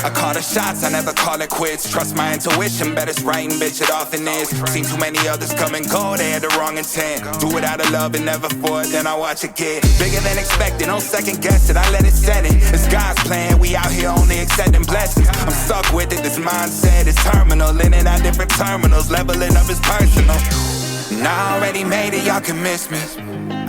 I call the shots, I never call it quits. Trust my intuition, bet it's right and bitch, it often is. Seen too many others come and go, they had the wrong intent. Do it out of love and never for it, then I watch it get bigger than expected. No second guess it, I let it set in. It's God's plan, we out here only accepting blessings. I'm stuck with it, this mindset is terminal. In and out different terminals, leveling up is personal. And I already made it, y'all can miss me.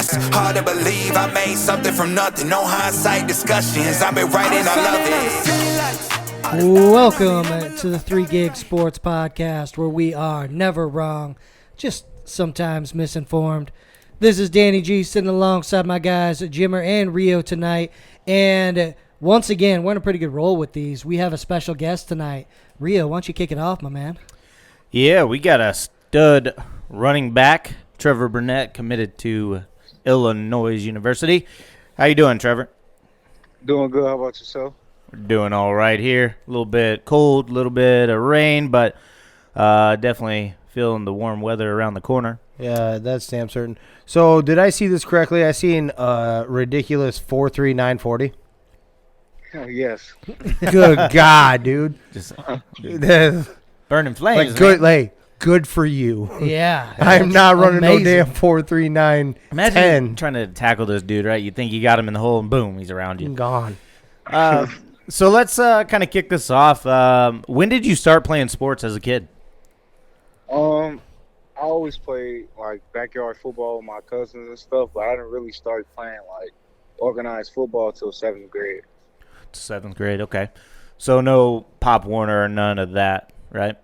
It's hard to believe I made something from nothing. No hindsight discussions, I've been writing, I love it. Welcome to the 3 Gig Sports Podcast, where we are never wrong, just sometimes misinformed. This is Danny G sitting alongside my guys, Jimmer and Rio tonight. And once again, we're in a pretty good roll with these. We have a special guest tonight. Rio, why don't you kick it off, my man? Yeah, we got a stud running back, Trevor Burnett, committed to Illinois University. How you doing, Trevor? Doing good. How about yourself? We're doing all right here. A little bit cold, a little bit of rain, but definitely feeling the warm weather around the corner. Yeah, that's damn certain. So, did I see this correctly? I seen ridiculous 4.3940. Yes. Good God, dude. Just Like, burning flames. good, man. good for you. Yeah. I'm not running amazing. no damn 4.39. Imagine trying to tackle this dude, right? You think you got him in the hole, and boom, he's around you. Gone. So let's kind of kick this off. When did you start playing sports as a kid? I always played like backyard football with my cousins and stuff, but I didn't really start playing like organized football till 7th grade. 7th grade, okay. So no Pop Warner or none of that, right?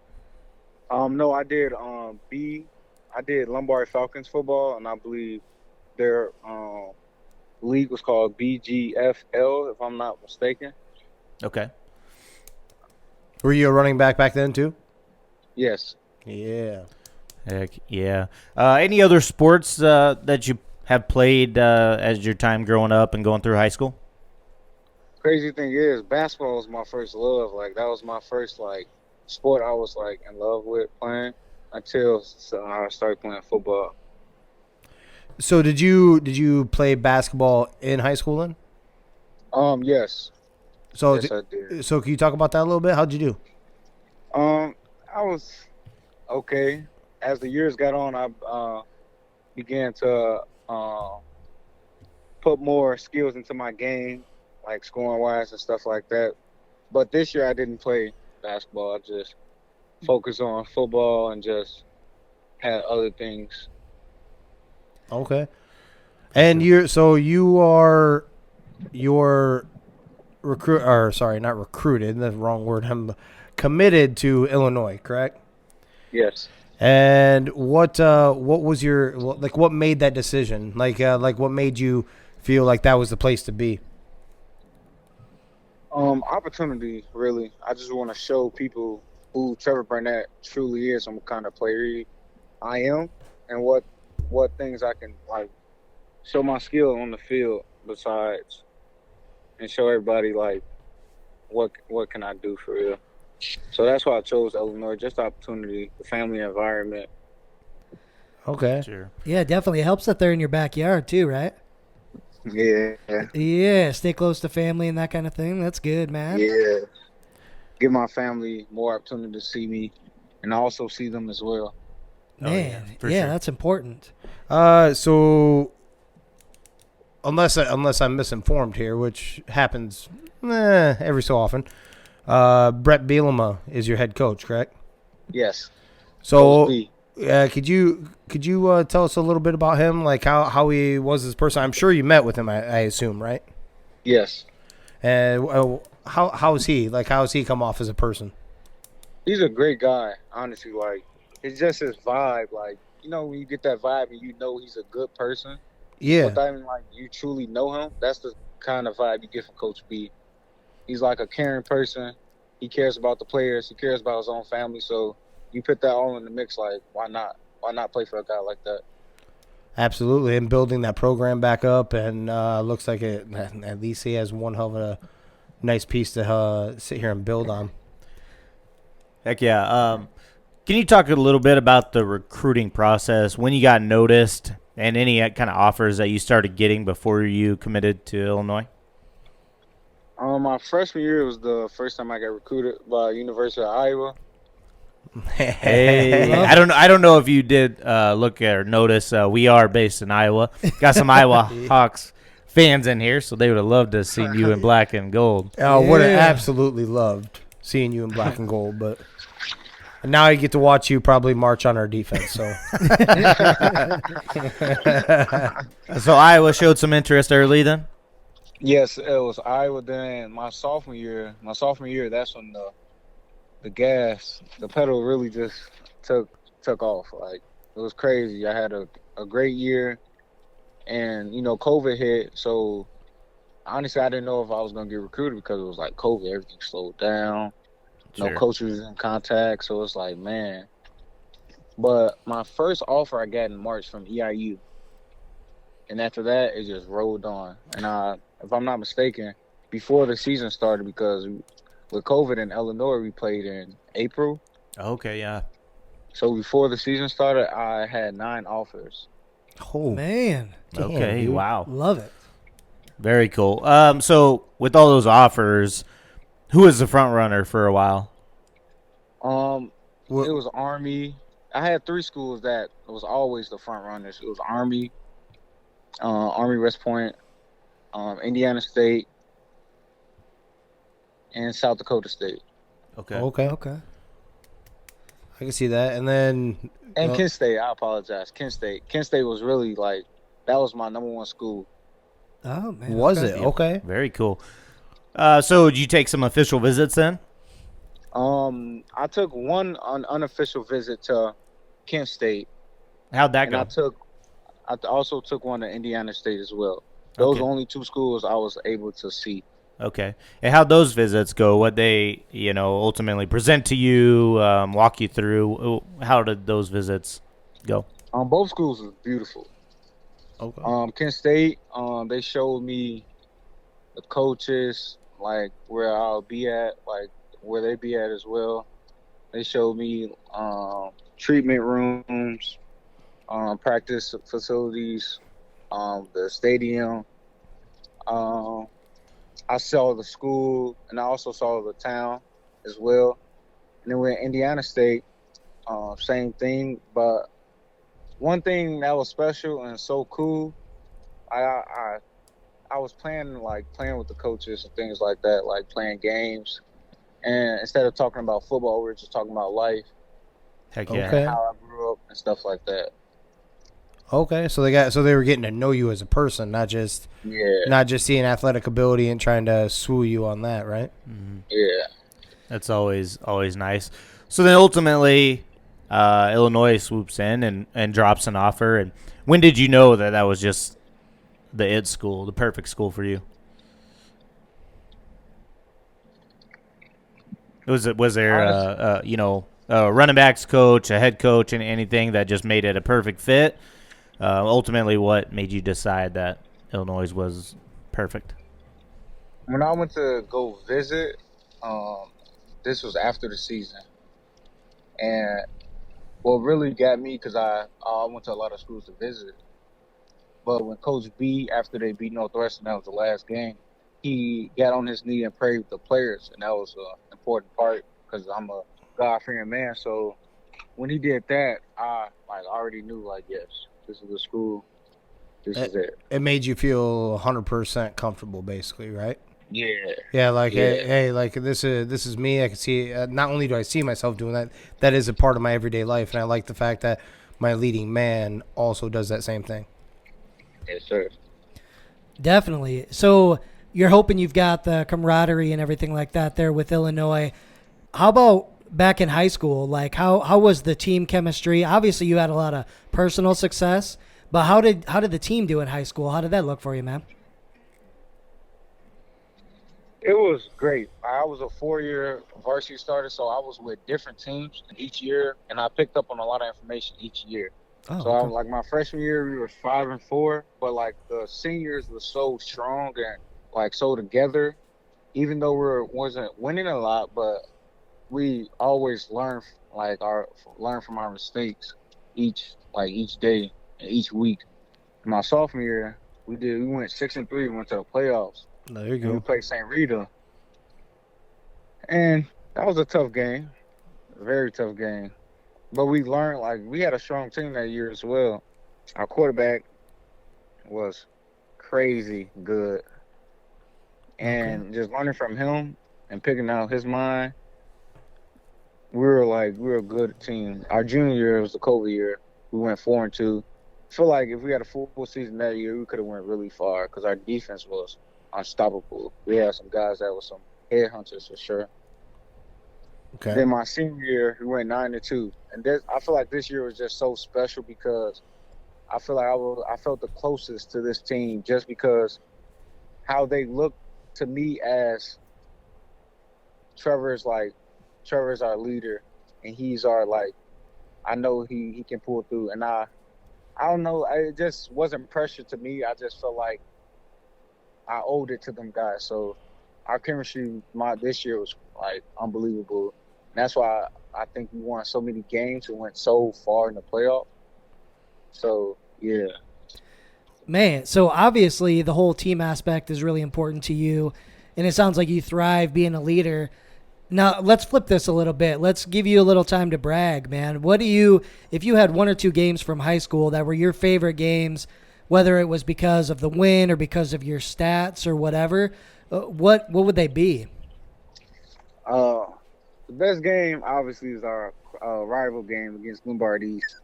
No, I did I did Lombard Falcons football, and I believe their league was called BGFL, if I'm not mistaken. Okay. Were you a running back then, too? Yes. Yeah. Heck yeah. Any other sports that you have played as your time growing up and going through high school? Crazy thing is, basketball was my first love. Like, that was my first, like, sport I was, like, in love with playing until I started playing football. So, did you play basketball in high school then? Yes. So, Yes, I did. So, can you talk about that a little bit? How'd you do? I was okay. As the years got on, I began to put more skills into my game, like scoring-wise and stuff like that. But this year I didn't play basketball. I just focused on football and just had other things. Okay. And you're not recruited, that's the wrong word. I'm committed to Illinois, correct? Yes. And what was what made that decision? Like what made you feel like that was the place to be? Opportunity, really. I just want to show people who Trevor Burnett truly is and what kind of player I am, and what things I can like show my skill on the field besides, and show everybody like what can I do for real. So that's why I chose Illinois, just the opportunity, the family environment. Okay. Sure. Yeah, definitely. It helps that they're in your backyard, too, right? Yeah. Yeah, stay close to family and that kind of thing. That's good, man. Yeah. Give my family more opportunity to see me and also see them as well. Man, for yeah, sure. that's important. So unless I'm misinformed here, which happens every so often, Brett Bielema is your head coach, correct? Yes. So, Coach B. could you tell us a little bit about him, like how he was as a person? I'm sure you met with him, I assume, right? Yes. And how is he? Like, how has he come off as a person? He's a great guy, honestly. Like, it's just his vibe. Like, you know, when you get that vibe and you know he's a good person, Yeah. without even, like, you truly know him, that's the kind of vibe you get from Coach B. He's like a caring person. He cares about the players. He cares about his own family. So you put that all in the mix, like, why not? Why not play for a guy like that? Absolutely, and building that program back up, and looks like at least he has one hell of a nice piece to sit here and build on. Heck yeah. Can you talk a little bit about the recruiting process, when you got noticed, and any kind of offers that you started getting before you committed to Illinois? My freshman year was the first time I got recruited by University of Iowa. Hey, I don't know if you did look or notice. We are based in Iowa. Got some Iowa Hawks fans in here, so they would have loved to have seen you in black and gold. Oh, would have absolutely loved seeing you in black and gold, but now I get to watch you probably march on our defense. So, so Iowa showed some interest early then. Yes, it was Iowa. Then my sophomore year, that's when the pedal really just took off. Like, it was crazy. I had a great year, and COVID hit. So honestly, I didn't know if I was gonna get recruited because it was like COVID. Everything slowed down. Sure. No coaches in contact. So it's like, man. But my first offer I got in March from EIU, and after that it just rolled on. And if I'm not mistaken, before the season started, because with COVID in Illinois, we played in April. Okay, yeah. So before the season started, I had 9 offers. oh Man, damn, Okay, dude. wow. love it. Very cool. So with all those offers, who was the front runner for a while? What- It was Army. I had 3 schools that was always the front runners. It was Army, Army West Point, Indiana State, and South Dakota State. Okay. Okay, Okay. I can see that. And then And Kent State. I apologize. Kent State. Kent State was really like, that was my number 1 school. Oh man. was okay. it okay? Very cool. So did you take some official visits then? I took one unofficial visit to Kent State, How'd that and go? I also took one to Indiana State as well. Those Okay. were only 2 schools I was able to see. Okay. And how'd those visits go? What they, ultimately present to you, walk you through? How did those visits go? Both schools was beautiful. Okay. Kent State, they showed me the coaches, like where I'll be at, like where they be at as well. They showed me treatment rooms, practice facilities, the stadium. I saw the school, and I also saw the town as well. And then with Indiana State, same thing. But one thing that was special and so cool, I was playing with the coaches and things like that, like playing games. And instead of talking about football, we were just talking about life, Heck yeah. Okay. how I grew up, and stuff like that. Okay, so they were getting to know you as a person, not just seeing athletic ability and trying to swoo you on that, right? Yeah. That's always nice. So then ultimately, Illinois swoops in and drops an offer. And when did you know that was just the school, the perfect school for you? Was there a running backs coach, a head coach, and anything that just made it a perfect fit? Ultimately, what made you decide that Illinois was perfect? When I went to go visit, this was after the season. And what really got me, because I went to a lot of schools to visit, but when Coach B, after they beat Northwestern, that was the last game, he got on his knee and prayed with the players, and that was an important part because I'm a God-fearing man. So when he did that, I already knew, yes, this is the school. This is it. It made you feel 100% comfortable, basically, right? Yeah. Yeah, like Yeah. hey, like this is me. I can see. Not only do I see myself doing that, that is a part of my everyday life, and I like the fact that my leading man also does that same thing. Yes, sir. Definitely. So you're hoping you've got the camaraderie and everything like that there with Illinois. How about back in high school? Like how was the team chemistry? Obviously you had a lot of personal success, but how did the team do in high school? How did that look for you, man? It was great. I was a 4-year varsity starter, so I was with different teams each year, and I picked up on a lot of information each year. Oh, So I was my freshman year, we were 5-4, but the seniors were so strong and so together. Even though we wasn't winning a lot, but we always learn from our mistakes each day and each week. My sophomore year, we went 6-3, went to the playoffs. There you And we go. played St. Rita, And that was a tough game, a very tough game. But we learned, like, we had a strong team that year as well. Our quarterback was crazy good. And just learning from him and picking out his mind, we were a good team. Our junior year was the COVID year. We went 4-2. I feel like if we had a full season that year, we could have went really far because our defense was unstoppable. We had some guys that were some headhunters for sure. Okay. Then my senior year, we went 9-2, and I feel like this year was just so special because I feel like I felt the closest to this team just because how they looked to me as Trevor's our leader, and he's our I know he can pull through, and I don't know, it just wasn't pressure to me. I just felt like I owed it to them guys. So our chemistry this year was unbelievable. And that's why I think we won so many games and went so far in the playoff. So, yeah. Man, so obviously the whole team aspect is really important to you, and it sounds like you thrive being a leader. Now, let's flip this a little bit. Let's give you a little time to brag, man. If you had one or two games from high school that were your favorite games, whether it was because of the win or because of your stats or whatever, what would they be? The best game, obviously, is our rival game against Lombard East.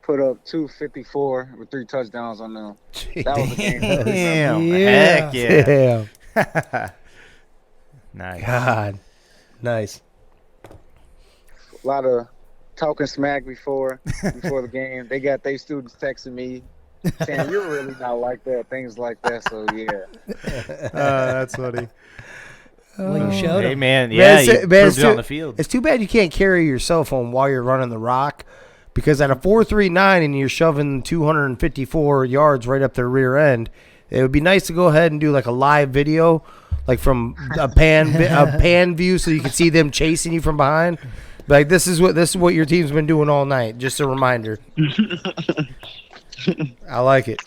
Put up 254 with 3 touchdowns on them. That was a game. Damn. Yeah. Heck yeah. Damn. Nice. God. Nice. A lot of talking smack before the game. They got their students texting me saying, "You're really not like that," things like that. So, yeah. That's funny. Well, you showed Hey, them. man. Yeah, you man, proved it on the field. It's too bad you can't carry your cell phone while you're running the rock, because at a 4.39 and you're shoving 254 yards right up their rear end, it would be nice to go ahead and do like a live video, like from a pan view, so you can see them chasing you from behind. Like this is what your team's been doing all night. Just a reminder. I like it.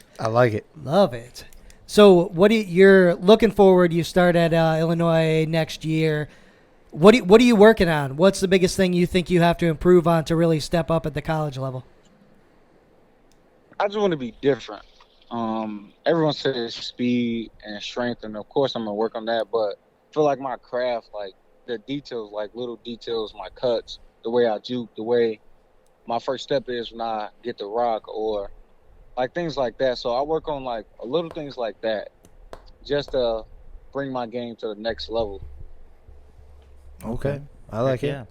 Love it. So you're looking forward, you start at Illinois next year. What are you working on? What's the biggest thing you think you have to improve on to really step up at the college level? I just want to be different. Everyone says speed and strength, and of course I'm going to work on that, but I feel like my craft, like the details, like little details, my cuts, the way I juke, the way my first step is when I get the rock, or like things like that. So I work on like little things like that just to bring my game to the next level. Okay. I like Heck it.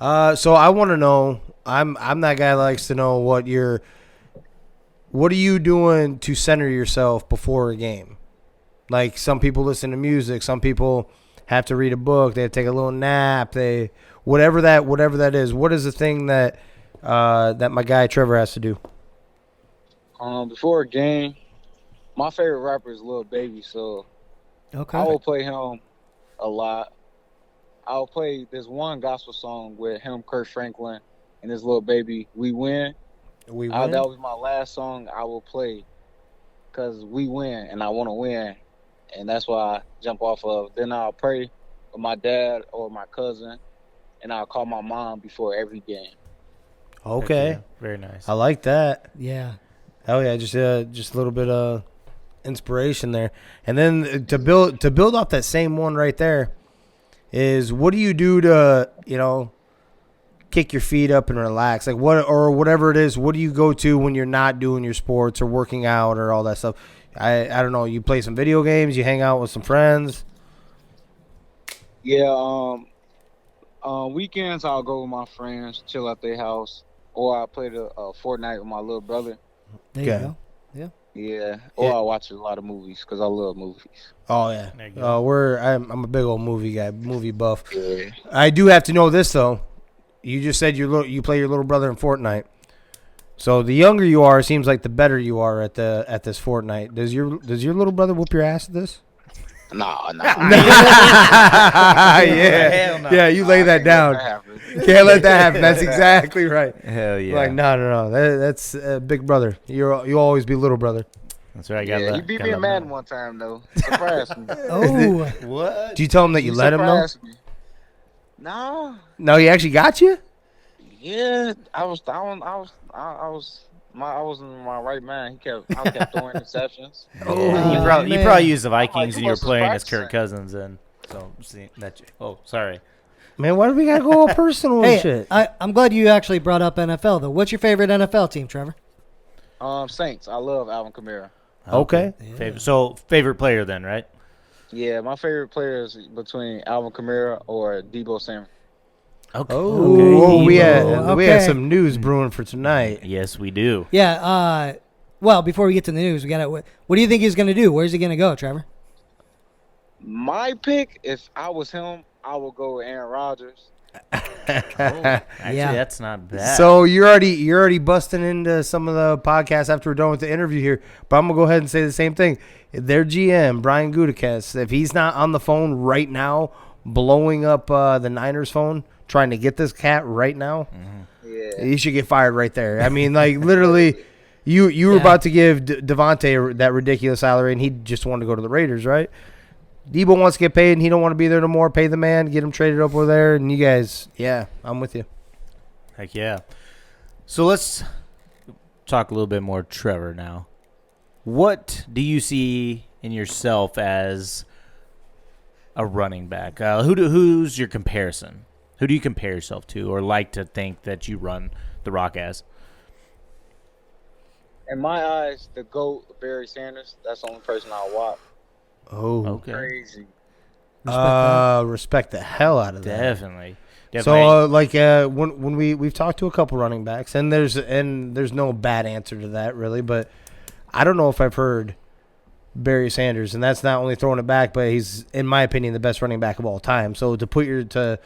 yeah. So I want to know. I'm that guy that likes to know what are you doing to center yourself before a game? Like some people listen to music, some people have to read a book, they have to take a little nap, whatever that is. What is the thing that my guy Trevor has to do? Before a game, my favorite rapper is Lil Baby, so Okay. I will play him a lot. I'll play this one gospel song with him, Kurt Franklin, and this Lil Baby, We Win. That was my last song I will play because we win, and I want to win, and that's why I jump off of. Then I'll pray with my dad or my cousin, and I'll call my mom before every game. Okay. Yeah, very nice. I like that. Yeah. Oh yeah, just a little bit of inspiration there. And then to build off that same one right there is, what do you do to, kick your feet up and relax? Like whatever it is, what do you go to when you're not doing your sports or working out or all that stuff? I don't know, you play some video games, you hang out with some friends? Yeah, weekends I'll go with my friends, chill at their house, or I play the Fortnite with my little brother. There you Okay. go. Yeah. Yeah, or I watch a lot of movies because I love movies. Oh yeah. There you go. I'm a big old movie guy, movie buff. Yeah. I do have to know this though. You just said you play your little brother in Fortnite. So the younger you are, it seems like the better you are at this Fortnite. Does your little brother whoop your ass at this? Nah. Yeah. no. Yeah, you lay that down. Can't let that happen. That's exactly right. Hell yeah. Like no. That's big brother. You'll always be little brother. That's right. Yeah, he beat me in Madden one time though. Surprised me. Oh, What? Did you tell him that you let him know? Surprised me. No. No, he actually got you. Yeah, I was in my right mind. I kept throwing interceptions. You man. probably used the Vikings you and you were must have playing as practiced Kirk Cousins, and so see that. Sorry. Man, why do we gotta go all personal and hey, shit? I'm glad you actually brought up NFL though. What's your favorite NFL team, Trevor? Saints. I love Alvin Kamara. Okay. Favorite player then, right? Yeah, my favorite player is between Alvin Kamara or Deebo Samuel. Okay. Oh, we had Okay. some news brewing for tonight. Yes, we do. Yeah. Well, before we get to the news, we got to. What do you think he's going to do? Where's he going to go, Trevor? My pick, if I was him, I would go with Aaron Rodgers. Actually, that's not bad. So you're already busting into some of the podcasts after we're done with the interview here. But I'm gonna go ahead and say the same thing. Their GM Brian Gutekunst, if he's not on the phone right now, blowing up the Niners phone, trying to get this cat right now, he should get fired right there. I mean, like literally, you were about to give Devontae that ridiculous salary, and he just wanted to go to the Raiders, right? Deebo wants to get paid, and he don't want to be there no more. Pay the man, get him traded up over there, and you guys, yeah, I'm with you. Heck yeah. So let's talk a little bit more Trevor now. What do you see in yourself as a running back? Who's your comparison? Who do you compare yourself to or like to think that you run the rock as? In my eyes, the GOAT, Barry Sanders, that's the only person I watch. Oh, Okay. Crazy. Respect the hell out of that. Definitely. So, when we've talked to a couple running backs, and there's no bad answer to that really, but I don't know if I've heard Barry Sanders, and that's not only throwing it back, but he's, in my opinion, the best running back of all time. So to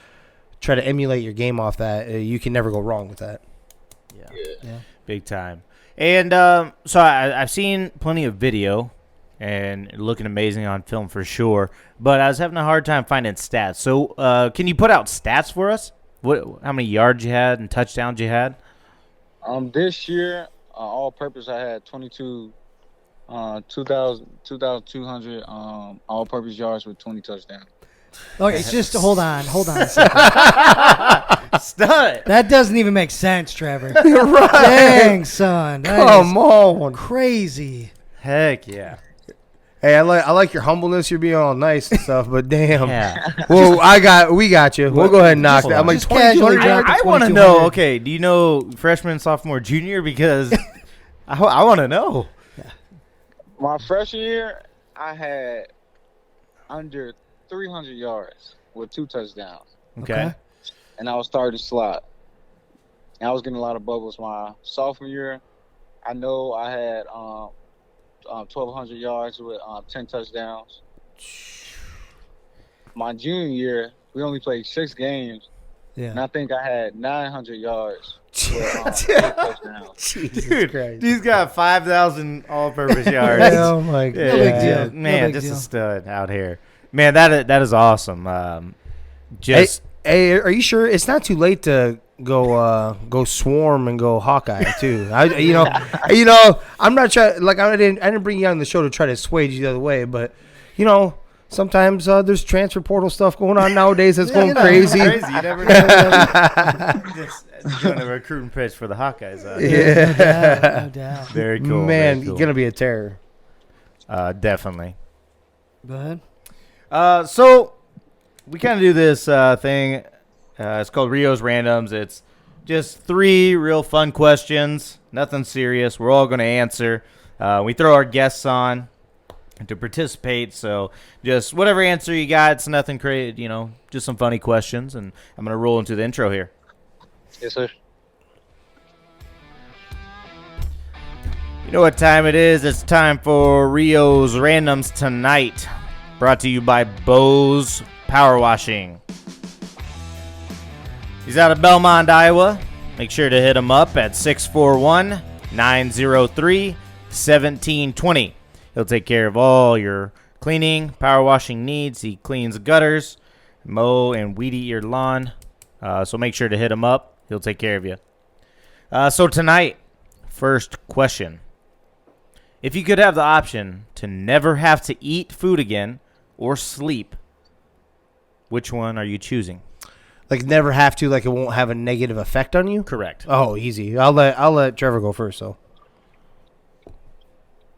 try to emulate your game off that, you can never go wrong with that. Yeah. Big time. And so I've seen plenty of video. And looking amazing on film for sure. But I was having a hard time finding stats. So can you put out stats for us? How many yards you had and touchdowns you had? This year, all-purpose, I had 2,200 all-purpose yards with 20 touchdowns. Okay, just hold on a second. Stud. That doesn't even make sense, Trevor. You're right. Dang, son. That Come is on. crazy. Heck yeah. Hey, I like your humbleness. You're being all nice and stuff, but damn. Yeah. Well, we got you. We'll go ahead and knock that. I'm like Just casually 2200 drop yards. I want to know, okay, do you know freshman, sophomore, junior? Because I want to know. My freshman year, I had under 300 yards with 2 touchdowns. Okay. And I was starting to slot. And I was getting a lot of bubbles. My sophomore year, I know I had 1,200 yards with 10 touchdowns. My junior year, we only played 6 games, and I think I had 900 yards with 8 touchdowns. Jesus Christ. He's got 5,000 all-purpose yards. Oh, my God. No big deal. Yeah, man, No big just deal. a stud out here. Man, that is awesome. Hey, are you sure it's not too late to go swarm and go Hawkeye too? I'm not trying. Like I didn't bring you on the show to try to sway you the other way, but sometimes there's transfer portal stuff going on nowadays that's going crazy. Crazy. You never know. Just doing a recruiting pitch for the Hawkeyes. No doubt. Very cool. Man, very cool. you're gonna be a terror. Definitely. Go ahead. So we kind of do this thing. It's called Rio's Randoms. It's just 3 real fun questions. Nothing serious. We're all going to answer. We throw our guests on to participate. So just whatever answer you got, it's nothing crazy, just some funny questions. And I'm going to roll into the intro here. Yes, sir. You know what time it is? It's time for Rio's Randoms tonight. Brought to you by Bose Power Washing. He's out of Belmont, Iowa. Make sure to hit him up at 641-903-1720. He'll take care of all your cleaning, power washing needs. He cleans gutters, mow and weed eat your lawn. So make sure to hit him up. He'll take care of you. So tonight, first question. If you could have the option to never have to eat food again or sleep, which one are you choosing? Like never have to, like it won't have a negative effect on you? Correct. Oh, easy. I'll let Trevor go first, though.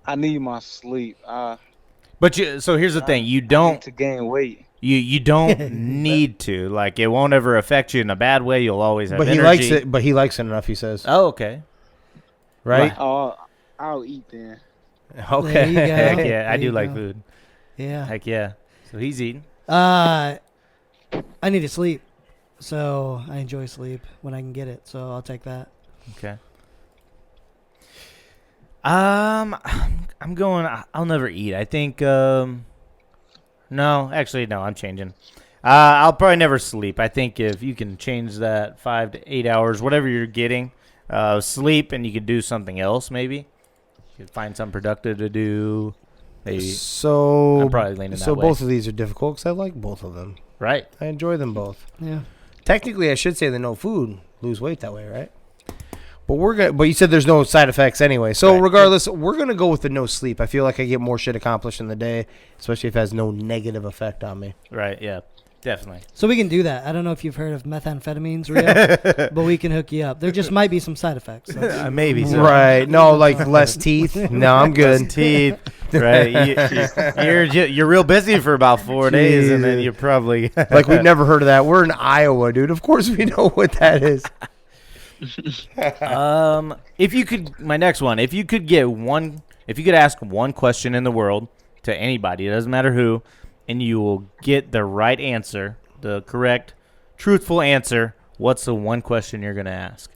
I need my sleep. But so here's the thing: you I don't need to gain weight. you don't need to. Like it won't ever affect you in a bad way. You'll always have But energy. he likes it. But he likes it enough. He says, Oh, okay. right? Oh, I'll eat then. Okay. There you go. Heck yeah, There I do you like go. food. Yeah. Heck yeah. So he's eating. I need to sleep, so I enjoy sleep when I can get it. So I'll take that. Okay. I'm going. I'll never eat. I think. No, actually, no. I'm changing. I'll probably never sleep. I think if you can change that 5 to 8 hours, whatever you're getting, sleep, and you could do something else. Maybe you could find something productive to do. Maybe. So I'm probably leaning that so way. both of these are difficult because I like both of them. Right. I enjoy them both. Yeah. Technically, I should say the no food, lose weight that way, right? But you said there's no side effects anyway. So Right. regardless, we're gonna go with the no sleep. I feel like I get more shit accomplished in the day, especially if it has no negative effect on me. Right. Yeah. Definitely. So we can do that. I don't know if you've heard of methamphetamines, Rio, but we can hook you up. There just might be some side effects. Maybe. So. Right? No, like less teeth. No, I'm good. Teeth. Right. You're real busy for about 4 days, and then you're probably Like we've never heard of that. We're in Iowa, dude. Of course we know what that is. If you could, my next one, if you could ask one question in the world to anybody, it doesn't matter who, and you will get the right answer, the correct, truthful answer, what's the one question you're going to ask?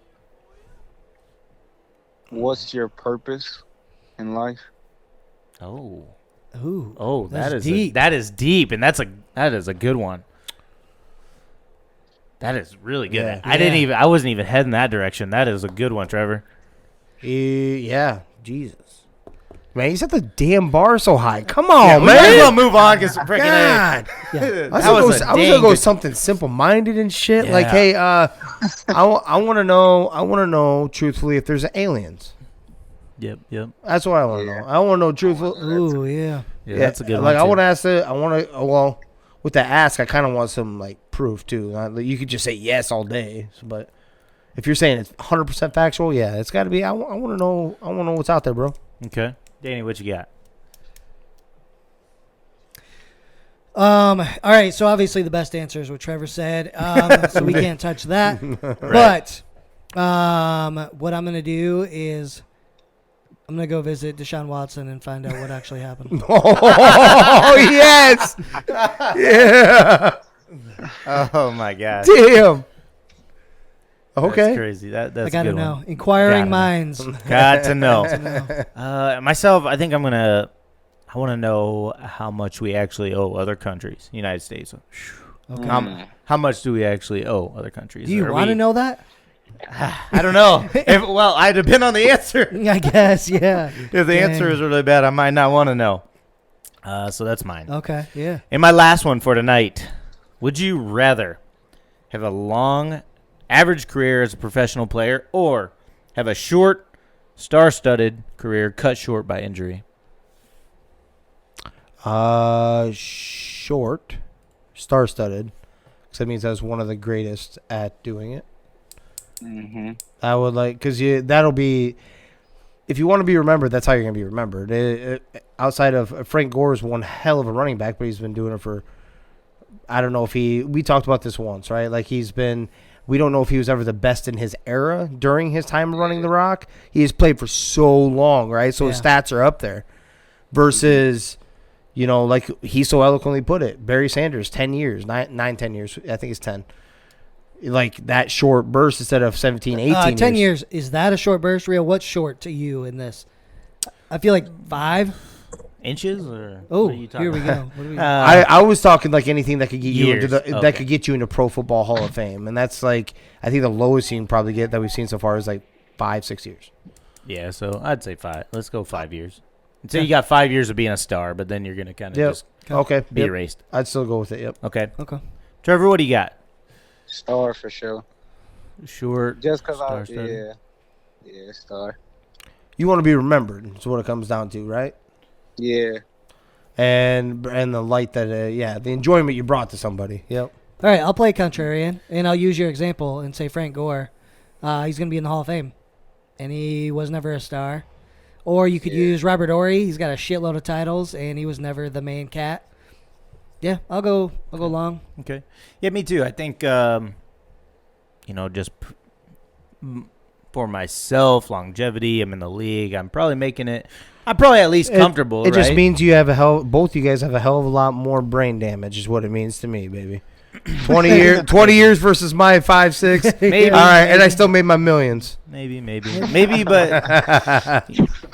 What's your purpose in life? Ooh, That that's is deep, and that is a good one. That is really good. Yeah. I wasn't even heading that direction. That is a good one, Trevor. Yeah, Jesus. Man, you set the damn bar so high. Come on, We might as well man. move on because freaking God. Yeah. I was gonna go something simple-minded and shit. Like, Yeah. hey, I want to know truthfully if there's aliens. Yep. That's what I want to know. I want to know truthful. Ooh, yeah. Yeah, that's a good one. Like, I too. want to ask it. I want to. Well, with the ask, I kind of want some like proof too. You could just say yes all day, but if you're saying it's 100% factual, yeah, it's got to be. I want to know. I want to know what's out there, bro. Okay. Danny, what you got? All right, so obviously the best answer is what Trevor said, so we can't touch that. But what I'm going to do is I'm going to go visit Deshaun Watson and find out what actually happened. Oh yes, yeah. Oh, my gosh. Damn. Okay. That's crazy. That's I a got to good know. one. Inquiring Gotta know. minds. Got to know. To know. Myself, I think I want to know how much we actually owe other countries. United States. Okay. How much do we actually owe other countries? Do you Are want to we- know that? I don't know. Well, I depend on the answer. I guess, yeah. If the answer is really bad, I might not want to know. So that's mine. Okay, yeah. And my last one for tonight. Would you rather have a long, average career as a professional player or have a short, star-studded career cut short by injury? Short, star-studded. Because that means I was one of the greatest at doing it. Mm-hmm. I would like, because that'll be, if you want to be remembered, that's how you're going to be remembered. Outside of Frank Gore is one hell of a running back, but he's been doing it for, I don't know if we talked about this once, right? Like we don't know if he was ever the best in his era during his time running the rock. He has played for so long, right? So his stats are up there versus, like he so eloquently put it, Barry Sanders, 10 years, 10 years. I think it's 10. Like that short burst instead of 17, 18 10 years. Is that a short burst, Real? What's short to you in this? I feel like 5. Inches? Or Oh, what are you talking here we about? go. What do we I was talking like anything that could get you into Years. that Okay. could get you into Pro Football Hall of Fame, and that's like I think the lowest you can probably get that we've seen so far is like 5-6 years. Yeah, so I'd say 5. Let's go 5 years. So you got 5 years of being a star, but then you're going to kind of just Okay. be Yep. erased. I'd still go with it. Yep. Okay. Okay. Trevor, what do you got? Star for sure. Short. Just because Star-studded. yeah, star. You want to be remembered. That's what it comes down to, right? Yeah. And the light that, the enjoyment you brought to somebody. Yep. All right, I'll play contrarian, and I'll use your example and say Frank Gore. He's going to be in the Hall of Fame, and he was never a star. Or you could use Robert Horry. He's got a shitload of titles, and he was never the main cat. Yeah, I'll go long. Okay. Yeah, me too. I think, just for myself, longevity, I'm in the league. I'm probably at least comfortable, It right? just means both you guys have a hell of a lot more brain damage is what it means to me, baby. 20 years versus my 5-6. Maybe. All right, and I still made my millions. Maybe, but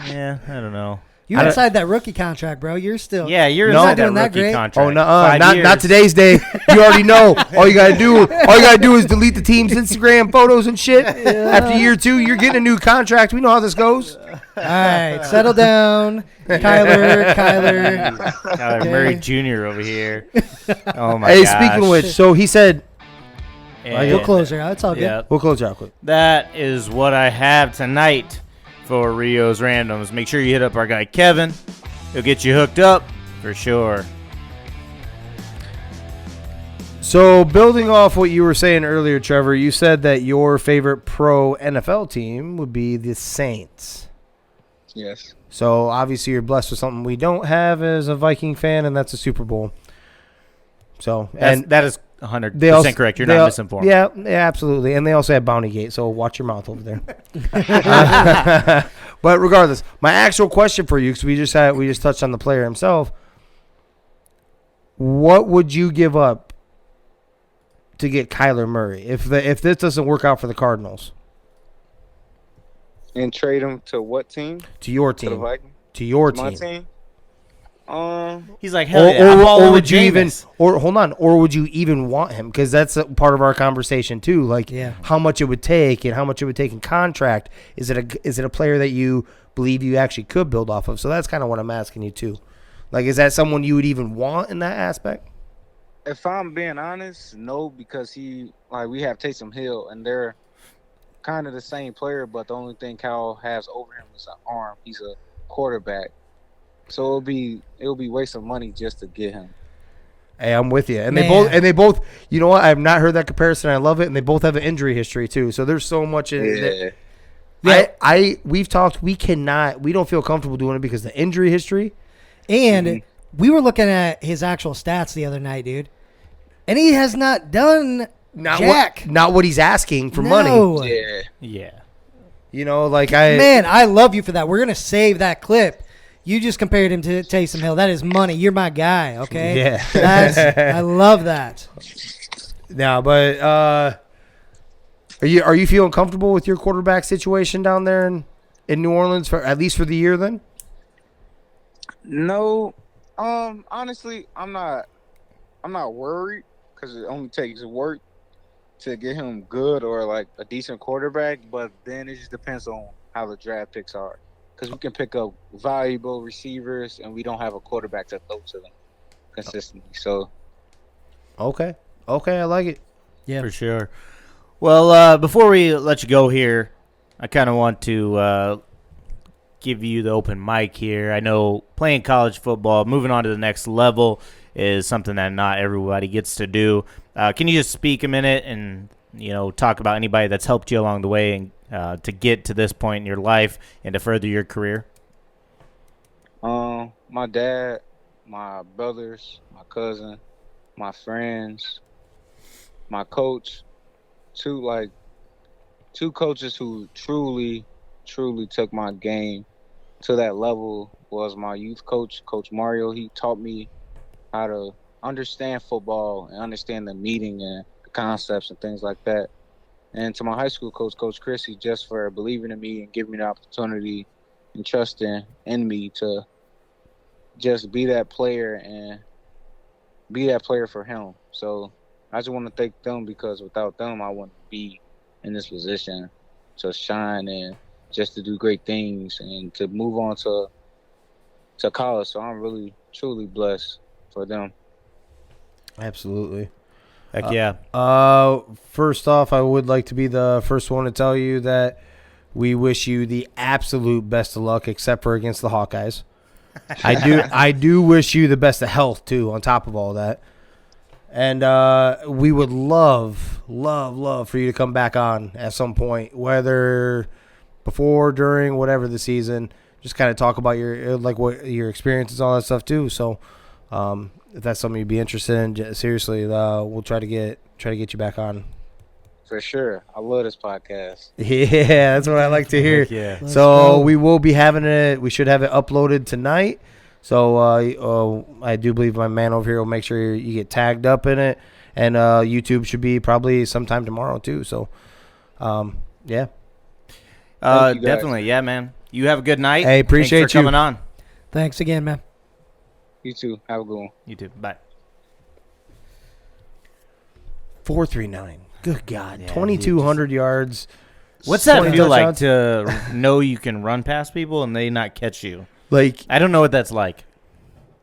yeah, I don't know. You're inside that rookie contract, bro. You're still. Yeah, you're not inside that doing that rookie great. contract. Oh no, 5 years. not today's day. You already know. All you gotta do is delete the team's Instagram photos and shit. After year 2, you're getting a new contract. We know how this goes. All right, settle down, Kyler. Kyler Murray Jr. over here. Oh my Hey, gosh. speaking of which, so he said And We'll close her out. It's all good. yeah, we'll close her out quick. that is what I have tonight for Rio's Randoms. Make sure you hit up our guy Kevin. He'll get you hooked up for sure. So building off what you were saying earlier, Trevor, you said that your favorite pro NFL team would be the Saints. Yes. So obviously you're blessed with something we don't have as a Viking fan, and that's a Super Bowl. So That is 100% correct. You're not misinformed. Yeah, absolutely. And they also have Bounty Gate, so watch your mouth over there. But regardless, my actual question for you, because we just touched on the player himself. What would you give up to get Kyler Murray if this doesn't work out for the Cardinals? And trade him to what team? To your To the team. Vikings? To your My team. team? He's like, hell yeah, I'm all or in would with you even Jameis. or would you even want him? Because that's a part of our conversation too. Like how much it would take and how much it would take in contract. Is it a player that you believe you actually could build off of? So that's kind of what I'm asking you too. Like, is that someone you would even want in that aspect? If I'm being honest, no, because we have Taysom Hill, and they're kind of the same player, but the only thing Cal has over him is an arm. He's a quarterback, so it'll be waste of money just to get him. Hey, I'm with you. And Man. they both. You know what? I have not heard that comparison. I love it, and they both have an injury history too. So there's so much in it. Yeah. We've talked. We don't feel comfortable doing it because the injury history. And we were looking at his actual stats the other night, dude. And he has not done jack. Not what he's asking for No. money. Yeah. You know, like Man, I love you for that. We're going to save that clip. You just compared him to Taysom Hill. That is money. You're my guy, okay? Yeah. I love that. No, but are you feeling comfortable with your quarterback situation down there in New Orleans for at least for the year then? No, honestly, I'm not worried because it only takes work to get him good or like a decent quarterback. But then it just depends on how the draft picks are, because we can pick up valuable receivers and we don't have a quarterback to throw to them consistently. So, Okay, I like it. Yeah. For sure. Well, before we let you go here, I kind of want to give you the open mic here. I know playing college football, moving on to the next level, is something that not everybody gets to do. Can you just speak a minute and talk about anybody that's helped you along the way and to get to this point in your life and to further your career? my dad, my brothers, my cousin, my friends, my coach, two coaches who truly took my game to that level was my youth coach, Coach Mario. He taught me how to understand football and understand the meaning and the concepts and things like that. And to my high school coach, Coach Chrissy, just for believing in me and giving me the opportunity and trusting in me to just be that player and be that player for him. So I just want to thank them, because without them, I wouldn't be in this position to shine and just to do great things and to move on to college. So I'm really, truly blessed for them. Absolutely. Heck yeah. First off, I would like to be the first one to tell you that We wish you the absolute best of luck, except for against the Hawkeyes. I do wish you the best of health too. On top of all that, and we would love for you to come back on at some point, whether before, during, whatever the season. Just kind of talk about what your experiences, all that stuff too. So, if that's something you'd be interested in, seriously, we'll try to get you back on. For sure. I love this podcast. Yeah, that's what I like to hear. Yeah. Let's So go. we will be having it. We should have it uploaded tonight. So I do believe my man over here will make sure you get tagged up in it, and YouTube should be probably sometime tomorrow too. So, yeah. Thank you, guys. Definitely, yeah, man. You have a good night. Hey, appreciate Thanks for you. coming on. Thanks again, man. You too. Have a good one. You too. Bye. 439. Good God, Yeah, 2,200 yards. What's that 20 feel like touchdowns? to know you can run past people and they not catch you? Like, I don't know what that's like.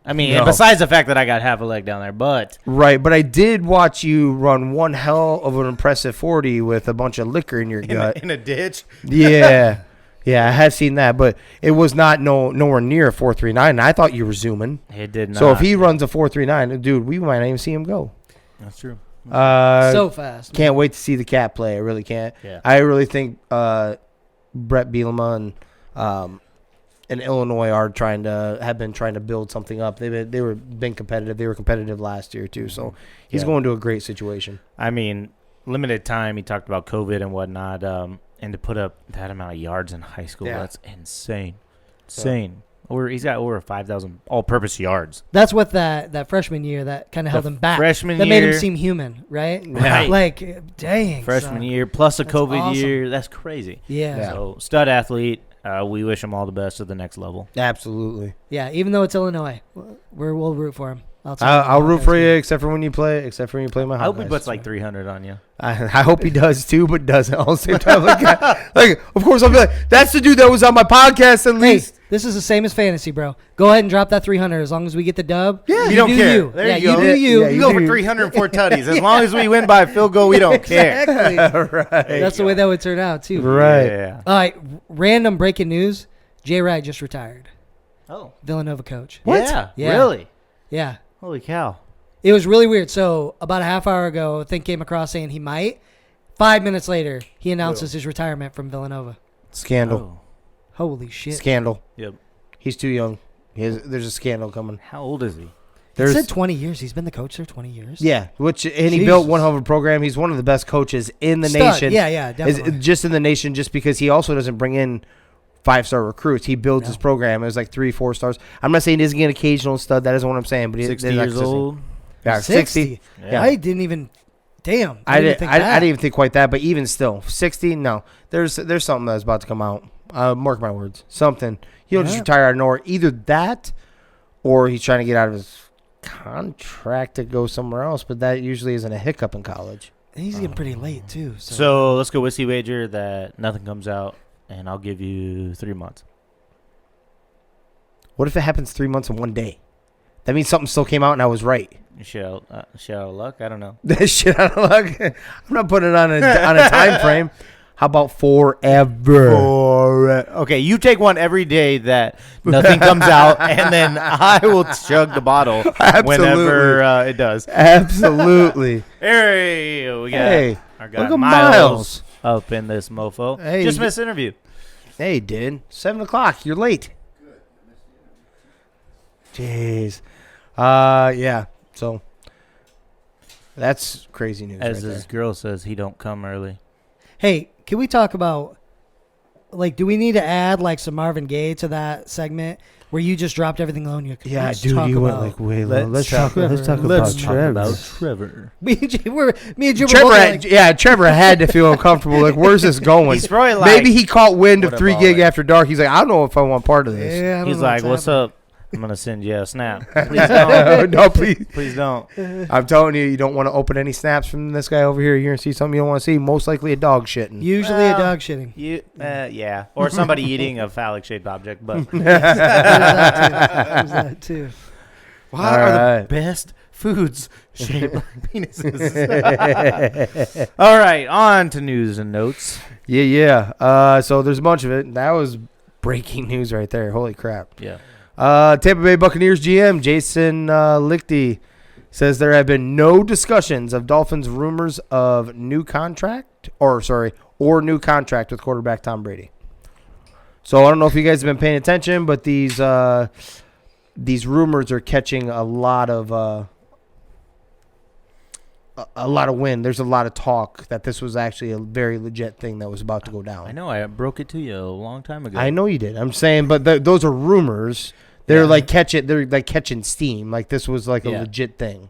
I mean, No. besides the fact that I got half a leg down there, but right, but I did watch you run one hell of an impressive 40 with a bunch of liquor in your gut. in a ditch. Yeah. Yeah, I have seen that, but it was not nowhere near a 4.39. I thought you were zooming. It did not. So if he runs a 4.39, dude, we might not even see him go. That's true. So fast. Can't wait to see the cat play. I really can't. Yeah. I really think Brett Bielema and Illinois have been trying to build something up. They were been competitive. They were competitive last year too. So he's Yeah. going to a great situation. I mean, limited time. He talked about COVID and whatnot, and to put up that amount of yards in high school, Yeah. that's insane. Insane. He's got over 5,000 all-purpose yards. That's what that freshman year that kind of held him back. freshman that made him year- seem human, right? Right. Like, dang. Freshman son. year plus a That's COVID awesome. year. That's crazy. Yeah. Yeah. So stud athlete. We wish him all the best at the next level. Absolutely. Yeah, even though it's Illinois, we'll root for him. I'll root for you, except for when you play my I hope he Hawkeyes. puts like 300 on you. I hope he does too, but doesn't all the same time. Like, of course, I'll be like, that's the dude that was on my podcast at Hey, least. this is the same as fantasy, bro. Go ahead and drop that 300 as long as we get the dub. Yeah. You don't do care. You. There yeah, you go. do you. Yeah, You go do. for 304 tutties. As long as we win by a field goal, we don't care. Exactly. Right. That's the way that would turn out, too. Right. Yeah. All right, random breaking news. Jay Wright just retired. Oh. Villanova coach. What? Yeah. Yeah. Really? Yeah. Holy cow. It was really weird. So about a half hour ago, a thing came across saying he might. 5 minutes later, he announces his retirement from Villanova. Scandal. Oh. Holy shit. Scandal. Yep. He's too young. There's a scandal coming. How old is he? He There's said 20 years. He's been the coach there 20 years. yeah, and he Jesus. built one hell of a program. He's one of the best coaches in the Stud. nation. Yeah, definitely. Just in the nation, just because he also doesn't bring in 5-star recruits. He builds his program. It was like 3-4 stars. I'm not saying he doesn't get an occasional stud. That isn't what I'm saying. But 60 years old. Yeah, 60. Yeah. I didn't even. Damn. I didn't think that. didn't even think quite that, but even still, 60. No, there's something that's about to come out. Mark my words, something. He'll just Yeah. retire out of nowhere. Either that, or he's trying to get out of his contract to go somewhere else. But that usually isn't a hiccup in college. He's getting pretty late, too. So, So let's go whiskey wager that nothing comes out, and I'll give you 3 months. What if it happens 3 months in one day? That means something still came out and I was right. Shit out of luck? I don't know. Shit out of luck. I'm not putting it on a time frame. How about forever? Okay, you take one every day that nothing comes out, and then I will chug the bottle whenever it does. Absolutely. Hey, we got Hey, our look guy at Miles up in this mofo. Hey, Just you- missed interview. Hey, dude. 7 o'clock. You're late. Jeez. Yeah. So that's crazy news. As right this girl says, he don't come early. hey, can we talk about, like, do we need to add, like, some Marvin Gaye to that segment where you just dropped everything alone? You there. Yeah, let's dude, talk you went about- like way low. Let's talk Trevor. about Let's Trevor. Trevor. Me and Jim were Trevor, both had, like, yeah, Trevor had to feel uncomfortable. Like, where's this going? He's probably like, Maybe he caught wind of what a 3 gig baller. after dark. He's like, I don't know if I want part of this. yeah, I don't he's know like, what's happening. up? I'm going to send you a snap. Please don't. No, please. Please don't. I'm telling you, you don't want to open any snaps from this guy over here. You're going to see something you don't want to see. Most likely a dog shitting. Usually a dog shitting. Yeah. Or somebody eating a phallic-shaped object. But There's that too. what All are right. the best foods shaped like penises. All right, on to news and notes. Yeah. So there's a bunch of it. That was breaking news right there. Holy crap. Yeah. Tampa Bay Buccaneers GM Jason Lichty says there have been no discussions of Dolphins' rumors of new contract or new contract with quarterback Tom Brady. So I don't know if you guys have been paying attention, but these rumors are catching a lot of wind. There's a lot of talk that this was actually a very legit thing that was about to go down. I know. I broke it to you a long time ago. I know you did. I'm saying, but those are rumors. They're They're like catching steam. Like this was like a legit thing.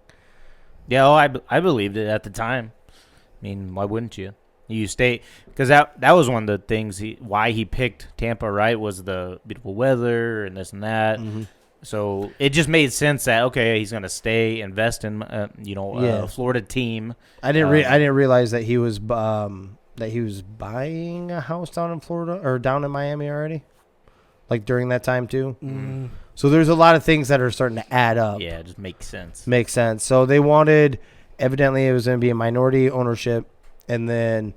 Yeah, I believed it at the time. I mean, why wouldn't you? You stay because that was one of the things why he picked Tampa. Right, was the beautiful weather and this and that. Mm-hmm. So it just made sense that he's gonna stay, invest in a Florida team. I didn't realize that he was buying a house down in Florida or down in Miami already, like during that time too. Mm. So there's a lot of things that are starting to add up. Yeah, it just makes sense. Makes sense. So they wanted, evidently it was going to be a minority ownership, and then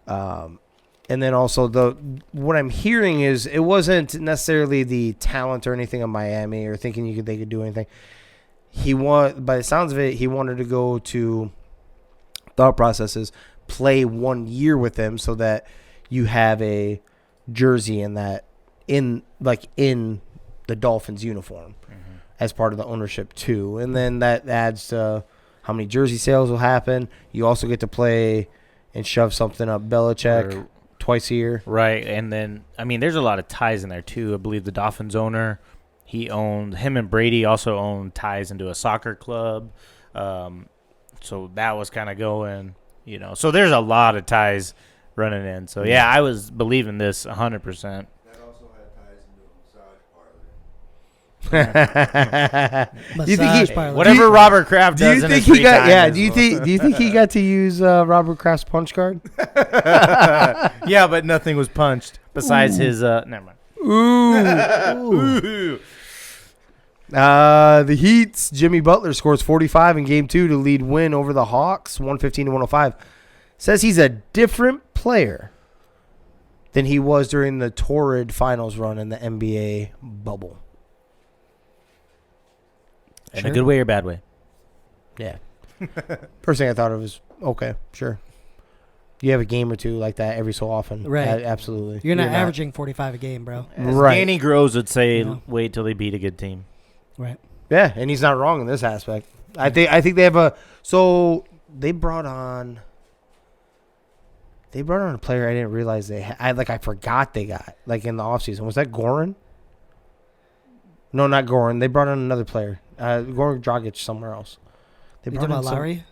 also what I'm hearing is it wasn't necessarily the talent or anything of Miami or thinking they could do anything. By the sounds of it, he wanted to go to thought processes, play 1 year with them so that you have a jersey in the Dolphins uniform as part of the ownership too. And then that adds to how many jersey sales will happen. You also get to play and shove something up Belichick twice a year. Right. And then, I mean, there's a lot of ties in there too. I believe the Dolphins owner, him and Brady also own ties into a soccer club. So that was kind of going, so there's a lot of ties running in. So yeah, I was believing this 100%. Massage parlor. Whatever Robert Kraft does in his free time. Do you think he got to use Robert Kraft's punch card? Yeah, but nothing was punched besides his. Never mind. Ooh. The Heat's Jimmy Butler scores 45 in Game 2 to lead win over the Hawks, 115-105. Says he's a different player than he was during the torrid finals run in the NBA bubble. In a good way or bad way? Yeah. First thing I thought of was, okay, sure. You have a game or two like that every so often. Right. Absolutely. You're not averaging 45 a game, bro. Right. Danny Groves would say, wait till they beat a good team. Right. Yeah, and he's not wrong in this aspect. I think they have so they brought on a player I didn't realize they had. I forgot they got, in the offseason. Was that Goran? No, not Goran. They brought on another player. Goran Dragic somewhere else. You talking about Lowry?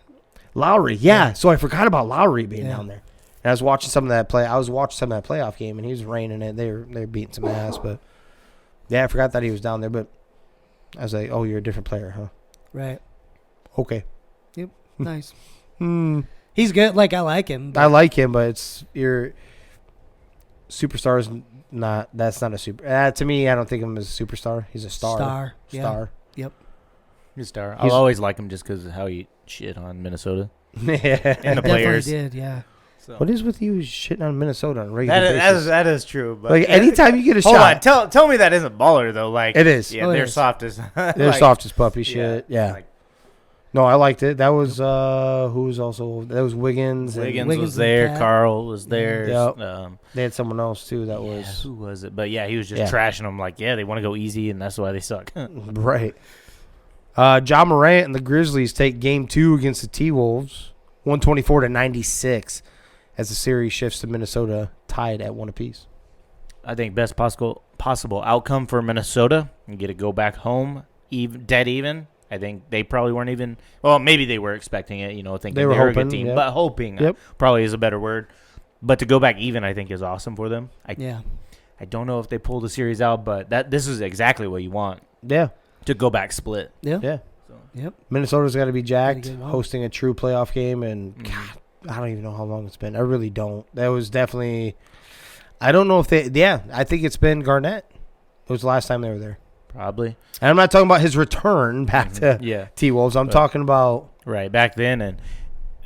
Lowry, yeah. So I forgot about Lowry being down there. And I was watching some of that playoff game, and he was raining it. They were beating some ass, but yeah, I forgot that he was down there. But I was like, oh, you're a different player, huh? Right. Okay. Yep. Nice. He's good. I like him. I like him, but your superstar's not. That's not a super. To me, I don't think of him as a superstar. He's a star. Star. Yep. He's a star. I'll always like him just because of how he shit on Minnesota. Yeah. And the players. Definitely did, yeah. So. What is with you shitting on Minnesota on a regular basis? That is true. But anytime you get a shot. Hold on. Tell me that isn't baller, though. It is. Yeah, they're soft as... They're soft as puppy shit. Yeah. No, I liked it. That was who was also... That was Wiggins. Wiggins was there. Carl was there. Yep. They had someone else, too, that was... Who was it? But, yeah, he was just trashing them they want to go easy, and that's why they suck. Right. John Morant and the Grizzlies take Game 2 against the T-Wolves, 124-96, as the series shifts to Minnesota, tied at 1 apiece. I think best possible outcome for Minnesota and get to go back home dead even. I think they probably weren't even. Well, maybe they were expecting it. Thinking they were hoping, a good team, but hoping probably is a better word. But to go back even, I think is awesome for them. I don't know if they pull the series out, but this is exactly what you want. Yeah. To go back split. Yeah. So. Yep. Minnesota's got to be jacked, hosting a true playoff game, and God, I don't even know how long it's been. I really don't. That was definitely. I don't know if they. Yeah, I think it's been Garnett. It was the last time they were there. Probably. And I'm not talking about his return back to T-Wolves. I'm talking about right back then. And,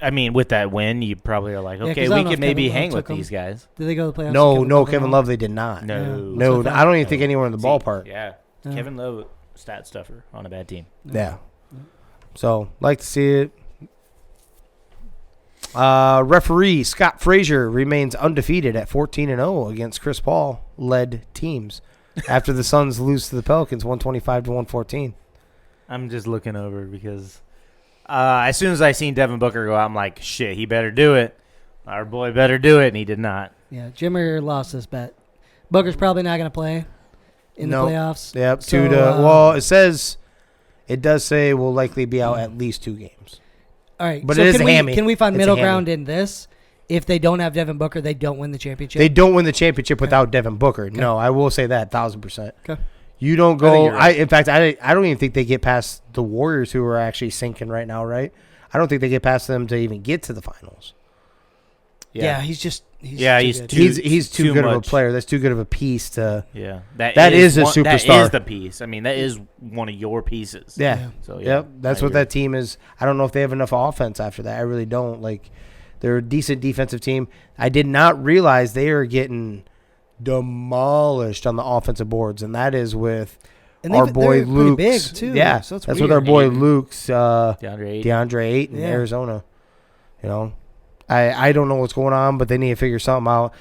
I mean, with that win, you probably are like, okay, we could maybe hang with these guys. Did they go to the playoffs? No, Kevin Love, they did not. No. I don't even think anyone in the ballpark. Yeah. Kevin Love, stat stuffer on a bad team. Yeah. So, like to see it. Referee Scott Frazier remains undefeated at 14-0 against Chris Paul-led teams after the Suns lose to the Pelicans 125-114. I'm just looking over because as soon as I seen Devin Booker go out, I'm like, shit, he better do it. Our boy better do it, and he did not. Yeah, Jimmer lost this bet. Booker's probably not going to play in the playoffs. Yep. So, it does say will likely be out at least 2 games. All right, but so it is a hammy. Can we find It's middle a hammy. ground in this? If they don't have Devin Booker, they don't win the championship. They don't win the championship without Devin Booker. Okay. No, I will say that 1,000%. Okay. You don't go. Right. In fact, I don't even think they get past the Warriors, who are actually sinking right now. Right? I don't think they get past them to even get to the finals. Yeah, he's too good of a player. That's too good of a piece to. Yeah, that is a superstar. That is the piece. I mean, that is one of your pieces. Yeah. So yep, that's what that team is. I don't know if they have enough offense after that. I really don't. Like, they're a decent defensive team. I did not realize they are getting demolished on the offensive boards, and that is with our boy Luke. Big too. Yeah, so that's with our boy Luke's DeAndre Ayton in Arizona. You know. I don't know what's going on, but they need to figure something out,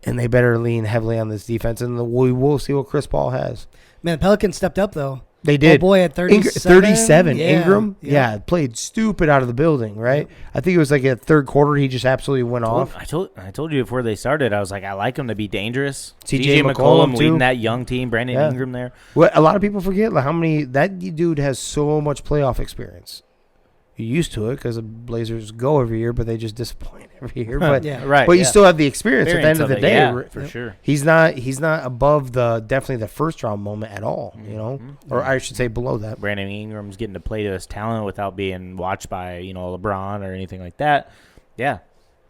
and they better lean heavily on this defense, and we will see what Chris Paul has. Man, the Pelicans stepped up, though. They did. Oh, boy, at 37. Yeah. Ingram, played stupid out of the building, right? Yep. I think it was like a third quarter, he just absolutely went off. I told you before they started, I was like, I like him to be dangerous. CJ McCollum leading that young team, Brandon Ingram there. Well, a lot of people forget like how many, that dude has so much playoff experience. You're used to it because the Blazers go every year, but they just disappoint every year. But but you still have the experience at the end of the day. For sure. He's not above definitely the first round moment at all. You know, or I should say below that. Brandon Ingram's getting to play to his talent without being watched by LeBron or anything like that. Yeah.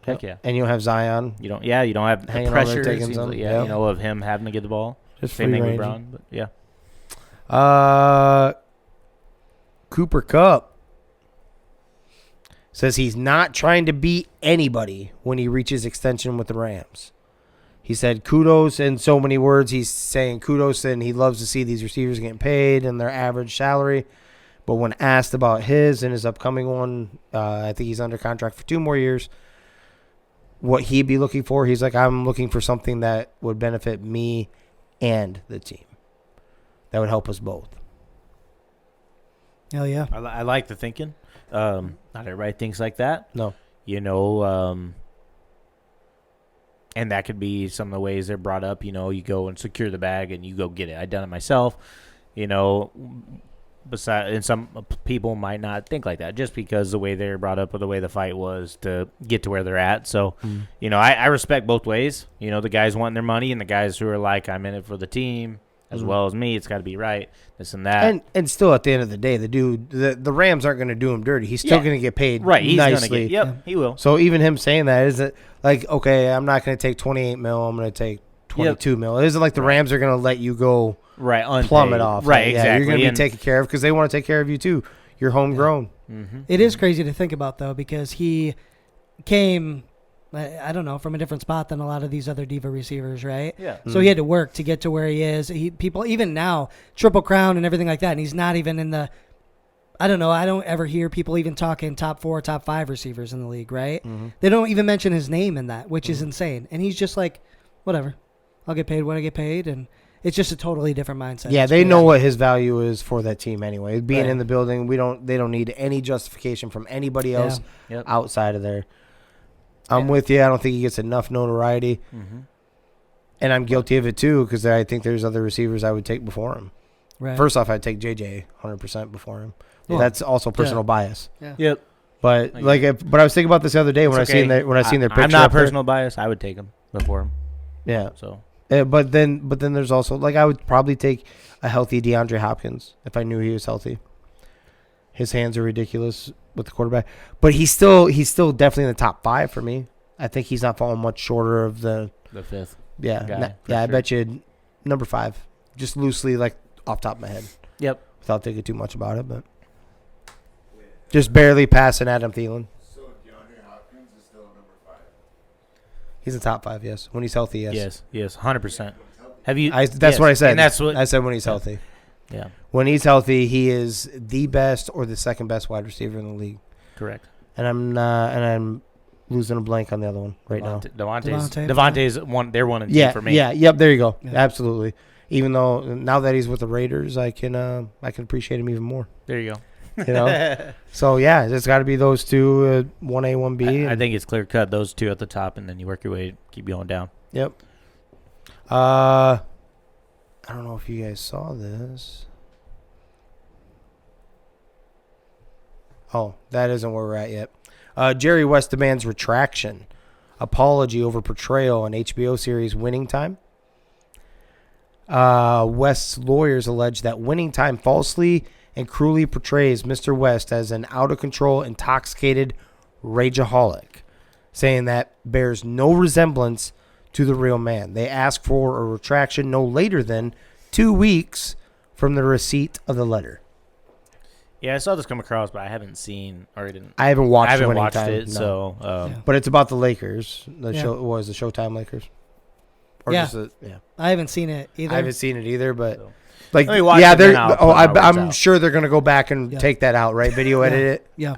Heck yeah. And you don't have Zion. You don't have the pressure of him having to get the ball. Just same thing with LeBron, but yeah. Cooper Kupp says he's not trying to beat anybody when he reaches extension with the Rams. He said kudos in so many words. He's saying kudos and he loves to see these receivers getting paid and their average salary. But when asked about his and his upcoming one, I think he's under contract for 2 more years, what he'd be looking for, he's like, I'm looking for something that would benefit me and the team. That would help us both. Hell yeah. I like the thinking. Not everybody thinks like that. No. And that could be some of the ways they're brought up. You go and secure the bag and you go get it. I done it myself. Besides, and some people might not think like that just because the way they're brought up or the way the fight was to get to where they're at. So, I respect both ways. The guys wanting their money and the guys who are like, I'm in it for the team. As well as me, it's got to be right, this and that. And still, at the end of the day, the Rams aren't going to do him dirty. He's still going to get paid nicely. He will. So even him saying that isn't like, okay, I'm not going to take $28 million. I'm going to take $22 million. It isn't like the Rams are going to let you go plummet off. Right, exactly. You're going to be taken care of because they want to take care of you too. You're homegrown. Yeah. Mm-hmm. It is crazy to think about, though, because he came – I don't know, from a different spot than a lot of these other diva receivers, right? Yeah. So he had to work to get to where he is. People, even now, Triple Crown and everything like that, and he's not even in the, I don't know, I don't ever hear people even talking top 4, top 5 receivers in the league, right? Mm-hmm. They don't even mention his name in that, which is insane. And he's just like, whatever, I'll get paid when I get paid, and it's just a totally different mindset. Yeah, they know what his value is for that team anyway. Being in the building, they don't need any justification from anybody else outside of there. I'm with you. I don't think he gets enough notoriety. Mm-hmm. And I'm guilty of it, too, because I think there's other receivers I would take before him. Right. First off, I'd take JJ 100% before him. Well, that's also personal bias. Yeah. Yep. But I was thinking about this the other day when I seen their picture. I'm not personal bias. I would take him before him. Yeah. So. But then there's also, I would probably take a healthy DeAndre Hopkins if I knew he was healthy. His hands are ridiculous with the quarterback, but he's still definitely in the top 5 for me. I think he's not falling much shorter of the 5th. Yeah, guy, I bet you number 5, just loosely off the top of my head. Yep. Without thinking too much about it, but just barely passing Adam Thielen. So DeAndre Hopkins is still number 5. He's in top 5, yes. When he's healthy, yes. Yes, 100%. Have you? That's what I said. And that's what I said when he's healthy. Yeah, When he's healthy, he is the best or the second best wide receiver in the league. correct. And I'm losing a blank on the other one right now. Devontae's one. They're 1 and 2 Yeah, for me. yeah, yep. There you go. Yeah. Absolutely. Even though now that he's with the Raiders, I can appreciate him even more. There you go. You know. So yeah, it's got to be those two, 1A, 1B. I think it's clear cut. Those two at the top, and then you work your way, keep going down. Yep. I don't know if you guys saw this. Oh, that isn't where we're at yet. Jerry West demands retraction, apology over portrayal on HBO series Winning Time. West's lawyers allege that Winning Time falsely and cruelly portrays Mr. West as an out-of-control, intoxicated rageaholic, saying that bears no resemblance to the real man. They ask for a retraction no later than 2 weeks from the receipt of the letter. Yeah, I saw this come across, but I haven't seen or didn't. I haven't watched Winning Winning Time, it, no. so Yeah. But it's about the Lakers. The Yeah. show was the Showtime Lakers. Yeah. Yeah. I haven't seen it either. I haven't seen it either, but So. like, Let me watch yeah, it, then they're. I'll Oh, put my words I'm out. sure they're gonna go back and Yeah. take that out, right? Video edit it. Yeah.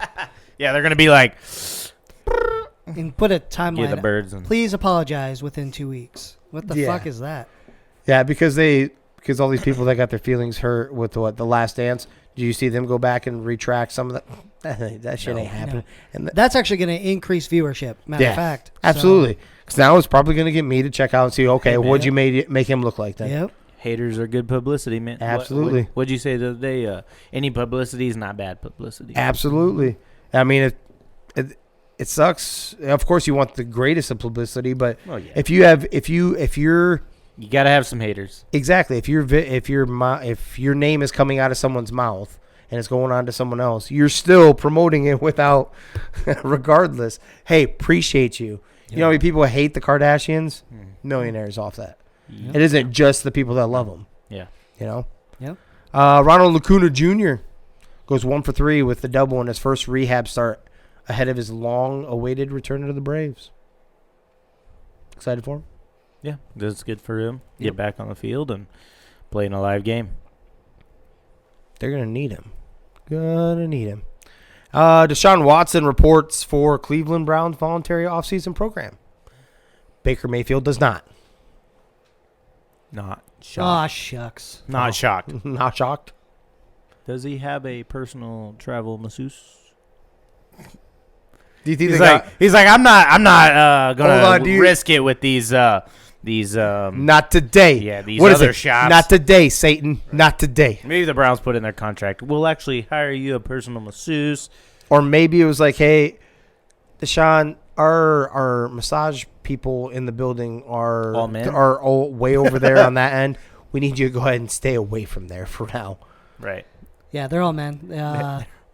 Yeah, they're gonna be like, And put a yeah, timeline. the birds and Please apologize within 2 weeks. What the Yeah. fuck is that? Yeah, because all these people that got their feelings hurt with the Last Dance. Do you see them go back and retract some of that? That shit ain't happening. And That's actually going to increase viewership. Matter of fact. So, absolutely. Because now it's probably going to get me to check out and see. Okay, Hey, man. what'd you make him look like then? Yep. haters are good publicity, man. Absolutely. What'd you say the other day? Any publicity is not bad publicity. Absolutely. I mean, it sucks. Of course, you want the greatest of publicity, but Oh, yeah. if you're You gotta have some haters. exactly if your name is coming out of someone's mouth and it's going on to someone else, you're still promoting it without, regardless. Hey, appreciate you. You know how many people hate the Kardashians? Millionaires off that. Yep. It isn't just the people that love them. Yeah. You know. Yep. Ronald Lacuna Jr. goes 1 for 3 with the double in his first rehab start ahead of his long-awaited return to the Braves. Excited for him? Yeah, that's good for him. Yep. Get back on the field and play in a live game. They're going to need him. Deshaun Watson reports for Cleveland Browns voluntary offseason program. Baker Mayfield does not. Not Aw, shocked. shucks. Not shocked. Not shocked. Does he have a personal travel masseuse? Do you think He's like, I'm not Hold gonna on, risk it with these not today. Yeah, these What is other it? shops. Not today, Satan. Not today. Maybe the Browns put in their contract, we'll actually hire you a personal masseuse. Or maybe it was like, hey, Deshaun, our massage people in the building are All men? all way over there on that end. We need you to go ahead and stay away from there for now. Right. Yeah, they're all men.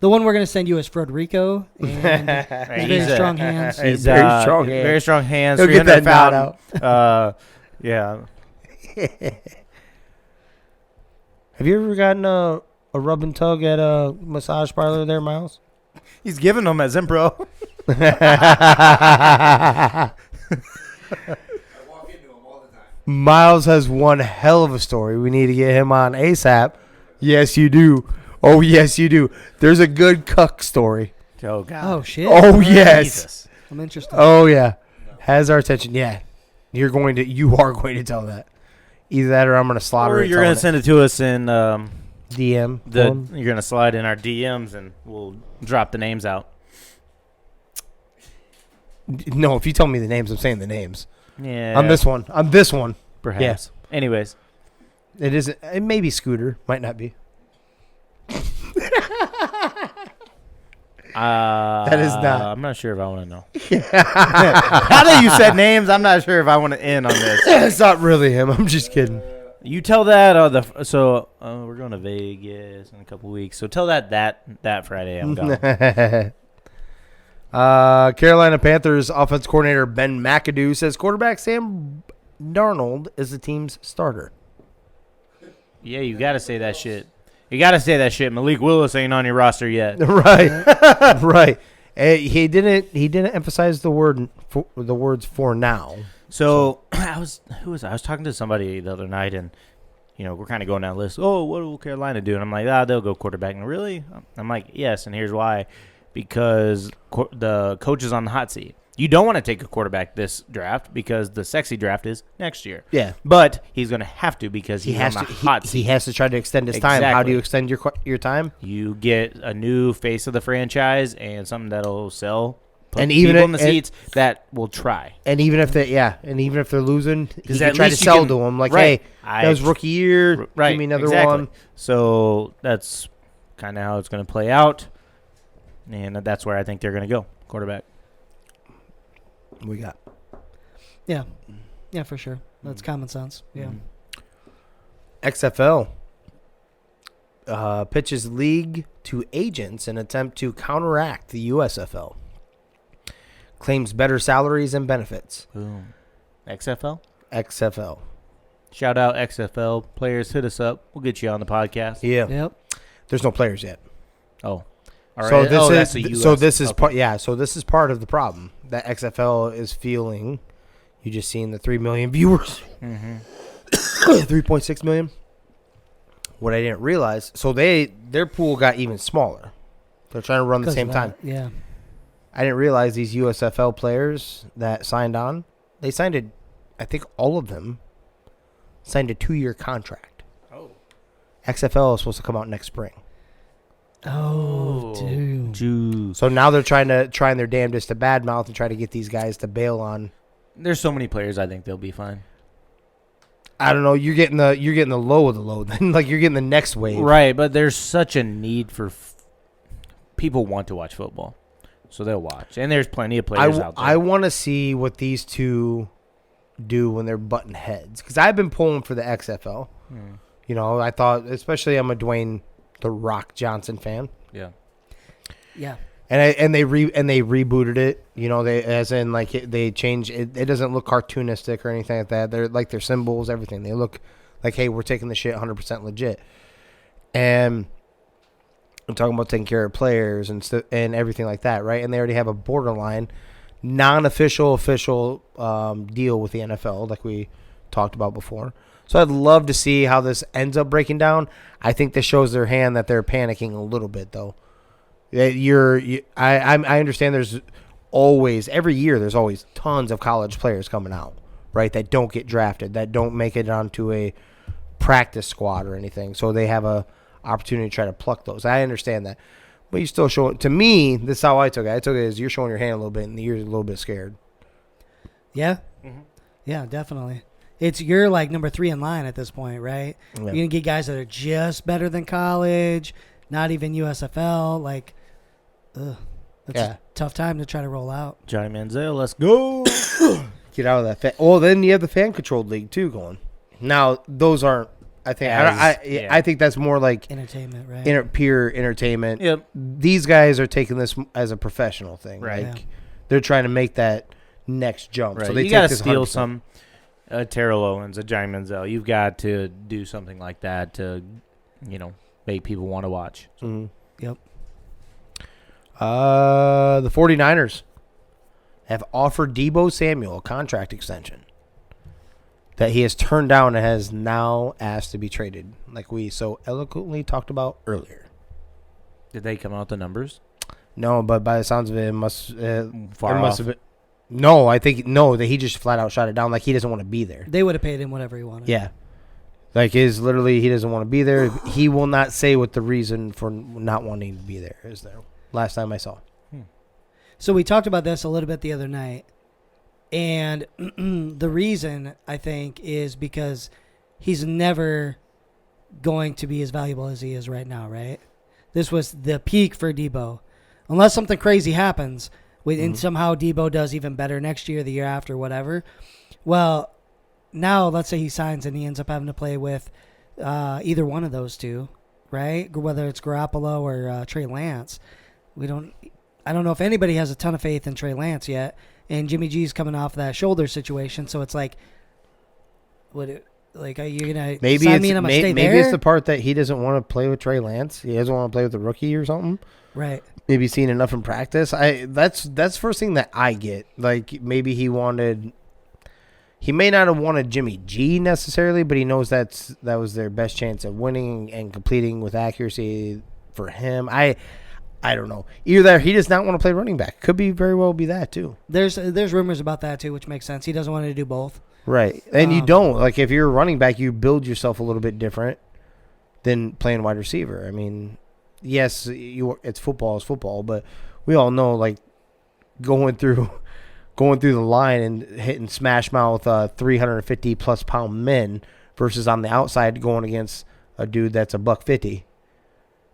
The one we're going to send you is Frederico. And he's very strong hands. He's Very strong hands. Very strong hands. He'll get that 300 knot pound. Yeah. Have you ever gotten a rub and tug at a massage parlor there, Miles? He's giving them at Zimpro. I walk into them all the time. Miles has one hell of a story. We need to get him on ASAP. Yes, you do. Oh, yes, you do. There's a good cuck story. Oh, God. Oh, shit. Oh, yes. Jesus. I'm interested. Oh, yeah. Has our attention. Yeah. You are going to tell that. Either that or I'm going to slaughter Or it. you're going to send it to us in DM. you're going to slide in our DMs and we'll drop the names out. No, if you tell me the names, I'm saying the names. Yeah. I'm this one. Perhaps. Anyways. It isn't. It may be Scooter. Might not be. That is not. I'm not sure if I want to know. Now that you said names, I'm not sure if I want to in on this. It's not really him. I'm just kidding. You tell that we're going to Vegas in a couple weeks. So tell that Friday I'm going. Carolina Panthers offense coordinator Ben McAdoo says quarterback Sam Darnold is the team's starter. Yeah, you got to say that shit. You got to say that shit. Malik Willis ain't on your roster yet. Right. Right. He didn't emphasize the words for now. So I was talking to somebody the other night, and we're kind of going down the list. Oh, what will Carolina do? And I'm like, they'll go quarterback. And really, I'm like, yes. And here's why: because the coach is on the hot seat. You don't want to take a quarterback this draft because the sexy draft is next year. Yeah, but he's going to have to because he's on the hot seat. He has to try to extend his time. How do you extend your time? You get a new face of the franchise and something that'll sell. And even people in the seats that will try. And even if they're losing, he can try to sell to them like, hey, that was rookie year. Right, give me another one. So that's kind of how it's going to play out, and that's where I think they're going to go quarterback. We got. Yeah, for sure. That's common sense. Yeah. XFL pitches league to agents in attempt to counteract the USFL. Claims better salaries and benefits. Boom. XFL? XFL. Shout out XFL. Players, hit us up. We'll get you on the podcast. Yeah. Yep. There's no players yet. Oh. All right. So this is okay. So this is part of the problem that XFL is feeling. You just seen the 3 million viewers. 3.6 million. What I didn't realize, so their pool got even smaller. They're trying to run the same time. Yeah. I didn't realize these USFL players that signed on, I think all of them signed a 2-year contract. Oh. XFL is supposed to come out next spring. Oh, dude. So now they're trying their damnedest to badmouth and try to get these guys to bail on. There's so many players. I think they'll be fine. I don't know. You're getting the low of the low. Then like you're getting the next wave. Right, but there's such a need for people want to watch football, so they'll watch. And there's plenty of players out there. I want to see what these two do when they're butting heads because I've been pulling for the XFL. I thought, especially I'm a Dwayne The Rock Johnson fan. Yeah. Yeah. And they rebooted it. They changed it. It doesn't look cartoonistic or anything like that. They're like their symbols, everything. They look like, hey, we're taking the shit 100% legit. And I'm talking about taking care of players and everything like that, right? And they already have a borderline, non-official, official deal with the NFL, like we talked about before. So I'd love to see how this ends up breaking down. I think this shows their hand that they're panicking a little bit, though. I understand there's always, every year, there's always tons of college players coming out, right, that don't get drafted, that don't make it onto a practice squad or anything. So they have a opportunity to try to pluck those. I understand that. But you still show it. To me, this is how I took it. I took it as you're showing your hand a little bit and you're a little bit scared. Yeah. Mm-hmm. Yeah, definitely. You're like number 3 in line at this point, right? Yeah. You're going to get guys that are just better than college, not even USFL. Like, that's a tough time to try to roll out. Johnny Manziel, let's go. Get out of that. Then you have the fan-controlled league, too, going. Now, those aren't, I think, I think that's more like entertainment, right? Pure entertainment. Yep. These guys are taking this as a professional thing. Right. Like, they're trying to make that next jump. Right. So you got to steal some Terrell Owens, a Johnny Manziel. You've got to do something like that to, make people want to watch. Mm-hmm. Yep. The 49ers have offered Deebo Samuel a contract extension that he has turned down and has now asked to be traded, like we so eloquently talked about earlier. Did they come out with the numbers? No, but by the sounds of it, it must have been. No, I think that he just flat out shot it down. Like he doesn't want to be there. They would have paid him whatever he wanted. Yeah, like literally he doesn't want to be there. He will not say what the reason for not wanting to be there is. There, last time I saw. So we talked about this a little bit the other night, and the reason I think is because he's never going to be as valuable as he is right now. Right? This was the peak for Deebo, unless something crazy happens. And somehow Deebo does even better next year, the year after, whatever. Well, now let's say he signs and he ends up having to play with either one of those two, right? Whether it's Garoppolo or Trey Lance. I don't know if anybody has a ton of faith in Trey Lance yet. And Jimmy G's coming off that shoulder situation, so it's like, Like, are you gonna maybe sign it's me and I'm gonna stay maybe there? it's the part that he doesn't want to play with Trey Lance. He doesn't want to play with the rookie or something. Right. Maybe seen enough in practice. That's first thing that I get. Like maybe he may not have wanted Jimmy G necessarily, but he knows that was their best chance of winning and completing with accuracy for him. I don't know. Either that or he does not want to play running back. Could be very well be that too. There's rumors about that too, which makes sense. He doesn't want to do both. Right. And you don't. Like if you're a running back, you build yourself a little bit different than playing wide receiver. I mean, yes, it's football, but we all know like going through the line and hitting smash mouth 350 plus pound men versus on the outside going against a dude that's $150,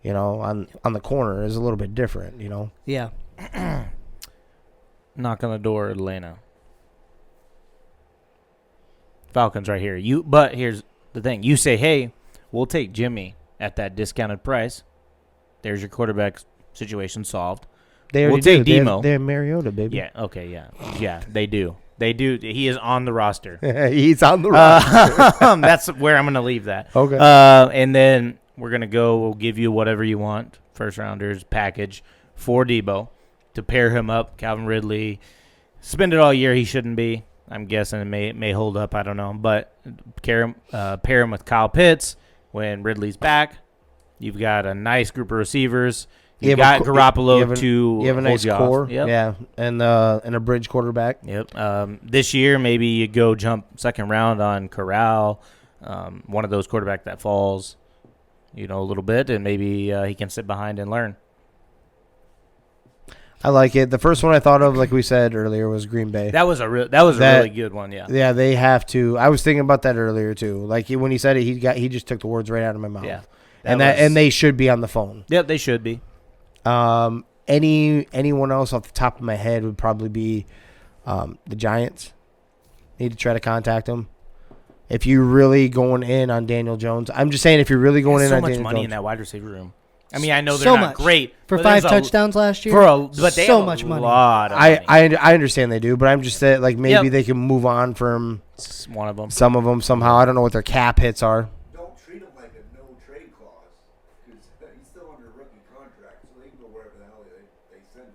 on the corner is a little bit different, Yeah. Knock on the door, Atlanta. Falcons right here. But here's the thing. You say, hey, we'll take Jimmy at that discounted price. There's your quarterback situation solved. They already take do. Demo. They have Mariota, baby. Yeah, okay, yeah. Yeah, they do. They do. He is on the roster. He's on the roster. That's where I'm going to leave that. Okay. And then we're going to go. We'll give you whatever you want, first rounders package for Deebo to pair him up. Calvin Ridley, spend it all year. He shouldn't be. I'm guessing it may hold up. I don't know. But pair him with Kyle Pitts when Ridley's back. You've got a nice group of receivers. You got Garoppolo to you have a nice core. Yep. Yeah, and a bridge quarterback. Yep. This year, maybe you go jump second round on Corral, one of those quarterback that falls, a little bit, and maybe he can sit behind and learn. I like it. The first one I thought of, like we said earlier, was Green Bay. That was a really good one. Yeah. Yeah, they have to. I was thinking about that earlier too. Like when he said it, he just took the words right out of my mouth. Yeah. And they should be on the phone. Yep, they should be. Anyone else off the top of my head would probably be the Giants. Need to try to contact them. If you're really going in on Daniel Jones, I'm just saying if you're really going in on Daniel Jones. So much money in that wide receiver room. I mean, I know they're so not much. great. For 5 touchdowns last year? But they so have much a money. lot of money. I understand they do, but I'm just saying like maybe they can move on from One of them. some of them somehow. I don't know what their cap hits are. Don't treat him like a no trade clause because he's still under a rookie contract, so they can go wherever the hell they send him.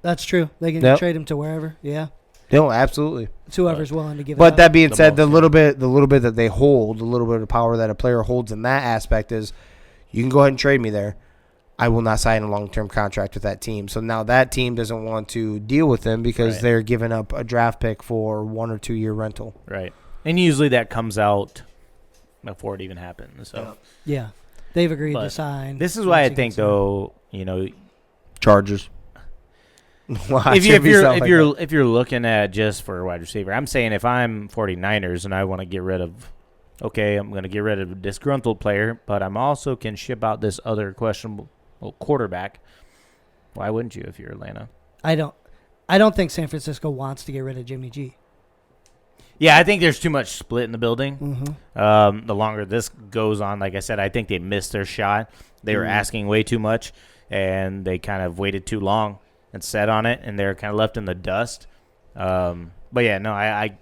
That's true. They can trade him to wherever. Yeah. No, absolutely. It's whoever's willing to give it But up. that being said, the little bit that they hold, the little bit of power that a player holds in that aspect is, you can go ahead and trade me there. I will not sign a long-term contract with that team. So now that team doesn't want to deal with them because they're giving up a draft pick for 1 or 2 year rental. Right. And usually that comes out before it even happens. So yeah, they've agreed to sign. This is why I think, though, Chargers. if you're looking at just for a wide receiver, I'm saying if I'm 49ers and I want to get rid of, I'm going to get rid of a disgruntled player, but I'm also can ship out this other questionable quarterback. Why wouldn't you if you're Atlanta? I don't think San Francisco wants to get rid of Jimmy G. Yeah, I think there's too much split in the building. Mm-hmm. The longer this goes on, like I said, I think they missed their shot. They were asking way too much, and they kind of waited too long and sat on it, and they're kind of left in the dust. But yeah, no, I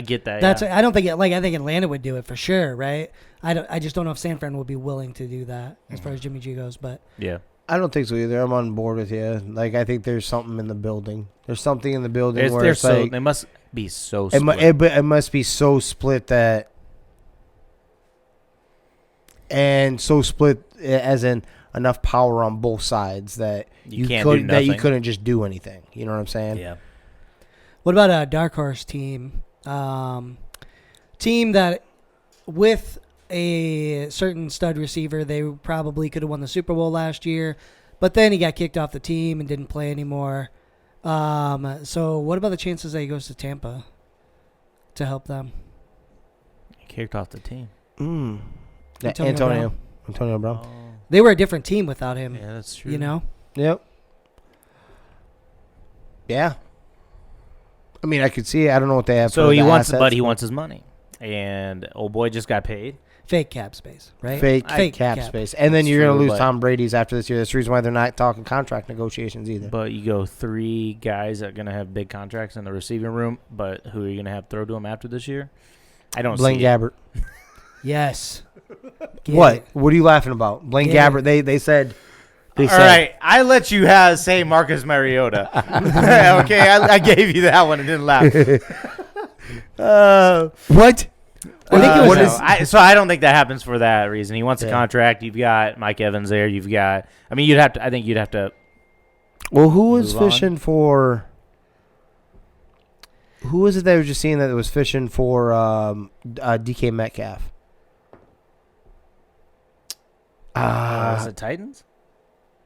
get that. I don't think I think Atlanta would do it for sure, right? I just don't know if San Fran would be willing to do that as far as Jimmy G goes, but yeah. I don't think so either. I'm on board with you. Like I think there's something in the building. There's something in the building where it's like they must be so it, split. it must be so split that, and so split as in enough power on both sides that you couldn't just do anything. You know what I'm saying? Yeah. What about a dark horse team? Team that with a certain stud receiver, they probably could have won the Super Bowl last year, but then he got kicked off the team and didn't play anymore. So what about the chances that he goes to Tampa to help them? He kicked off the team. Antonio Brown. Oh. They were a different team without him. Yeah, that's true. You know? Yep. Yeah. I mean, I could see it. I don't know what they have. So for he the wants, assets, but he wants his money, and old boy just got paid. Fake cap space, right? Fake cap space. And then That's you're going true, to lose but- Tom Brady's after this year. That's the reason why they're not talking contract negotiations either. But you go 3 guys that are going to have big contracts in the receiving room, but who are you going to have throw to him after this year? I don't Blaine see Gabbert. Yes. Get What? it. What are you laughing about? Blaine Get Gabbert. They said. All right, I let you say Marcus Mariota. Okay, I gave you that one and didn't laugh. What? I think it was so I don't think that happens for that reason. He wants a Yeah. contract. You've got Mike Evans there. You've got. I mean, you'd have to. I think you'd have to. Well, who was Move on. fishing for? Who was it that was just seeing that was fishing for DK Metcalf? Was it Titans?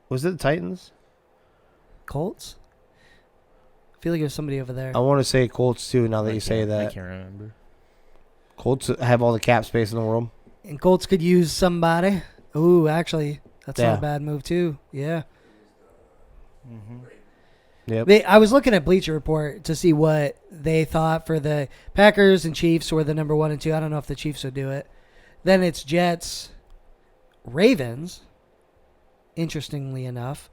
Was it the Titans? Colts? I feel like there's somebody over there. I want to say Colts too. Now that I you say I that, can't remember. Colts have all the cap space in the world. And Colts could use somebody. Ooh, actually, that's Yeah. not a bad move too. Yeah. Yep. I was looking at Bleacher Report to see what they thought for the Packers and Chiefs, who were the number 1 and 2. I don't know if the Chiefs would do it. Then it's Jets, Ravens, interestingly enough,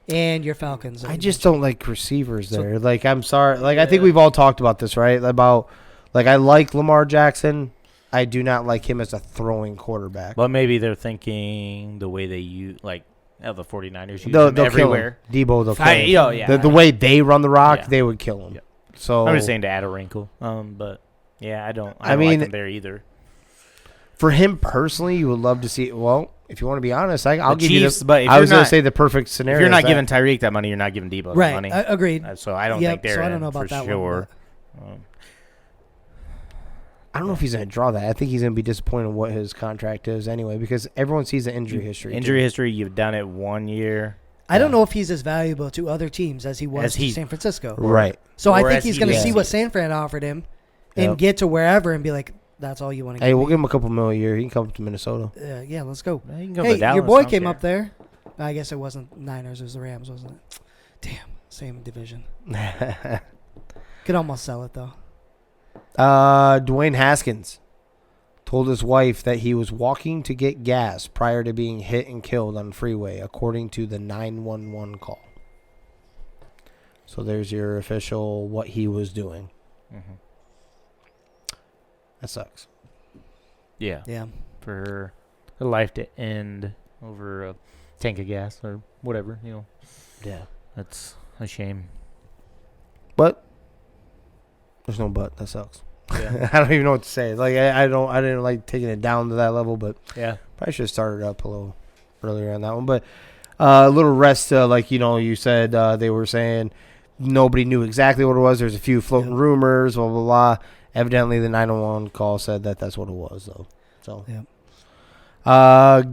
and your Falcons. I just don't like receivers So- there. Like, I'm sorry. Like, I think we've all talked about this, right? About, like, I like Lamar Jackson. I do not like him as a throwing quarterback. But maybe they're thinking the way they use, like, the 49ers use They'll him kill everywhere. him. Debo, they'll kill him. Yeah. The way they run the rock, Yeah. they would kill him. Yep. So I'm just saying to add a wrinkle. But yeah, I don't I mean- like him there either. for him personally, you would love to see. Well, if you want to be honest, I'll The give Chiefs, you. but if I you're was going not- to say the perfect scenario. If you're not is giving that. Tyreek that money, you're not giving Deebo right. that money. Agreed. So I don't Yep, think they're so I don't in know about for that one, sure. I don't know if he's going to draw that. I think he's going to be disappointed in what his contract is anyway, because everyone sees the injury history. Injury history, you've done it 1 year. I don't know if he's as valuable to other teams as he was As to he- San Francisco. Right. So I Or think as he's he going to is. see what San Fran offered him and Yep. get to wherever and be like, that's all you want to Hey, give we'll me. give him a couple $1 million a year. He can come to Minnesota. Yeah, let's go. Yeah, you can go Hey, to Dallas, your boy I don't came care. up there. I guess it wasn't Niners, it was the Rams, wasn't it? Damn, same division. Could almost sell it, though. Dwayne Haskins told his wife that he was walking to get gas prior to being hit and killed on the freeway, according to the 911 call. So there's your official what he was doing. Mhm. That sucks. Yeah. Yeah. For her life to end over a tank of gas or whatever, Yeah. that's a shame. But there's no but. That sucks. Yeah. I don't even know what to say. Like I didn't like taking it down to that level, but Yeah. probably should have started up a little earlier on that one. But a little rest, like you said, they were saying nobody knew exactly what it was. There's a few floating rumors, blah blah blah. Evidently, the 911 call said that that's what it was, though. So,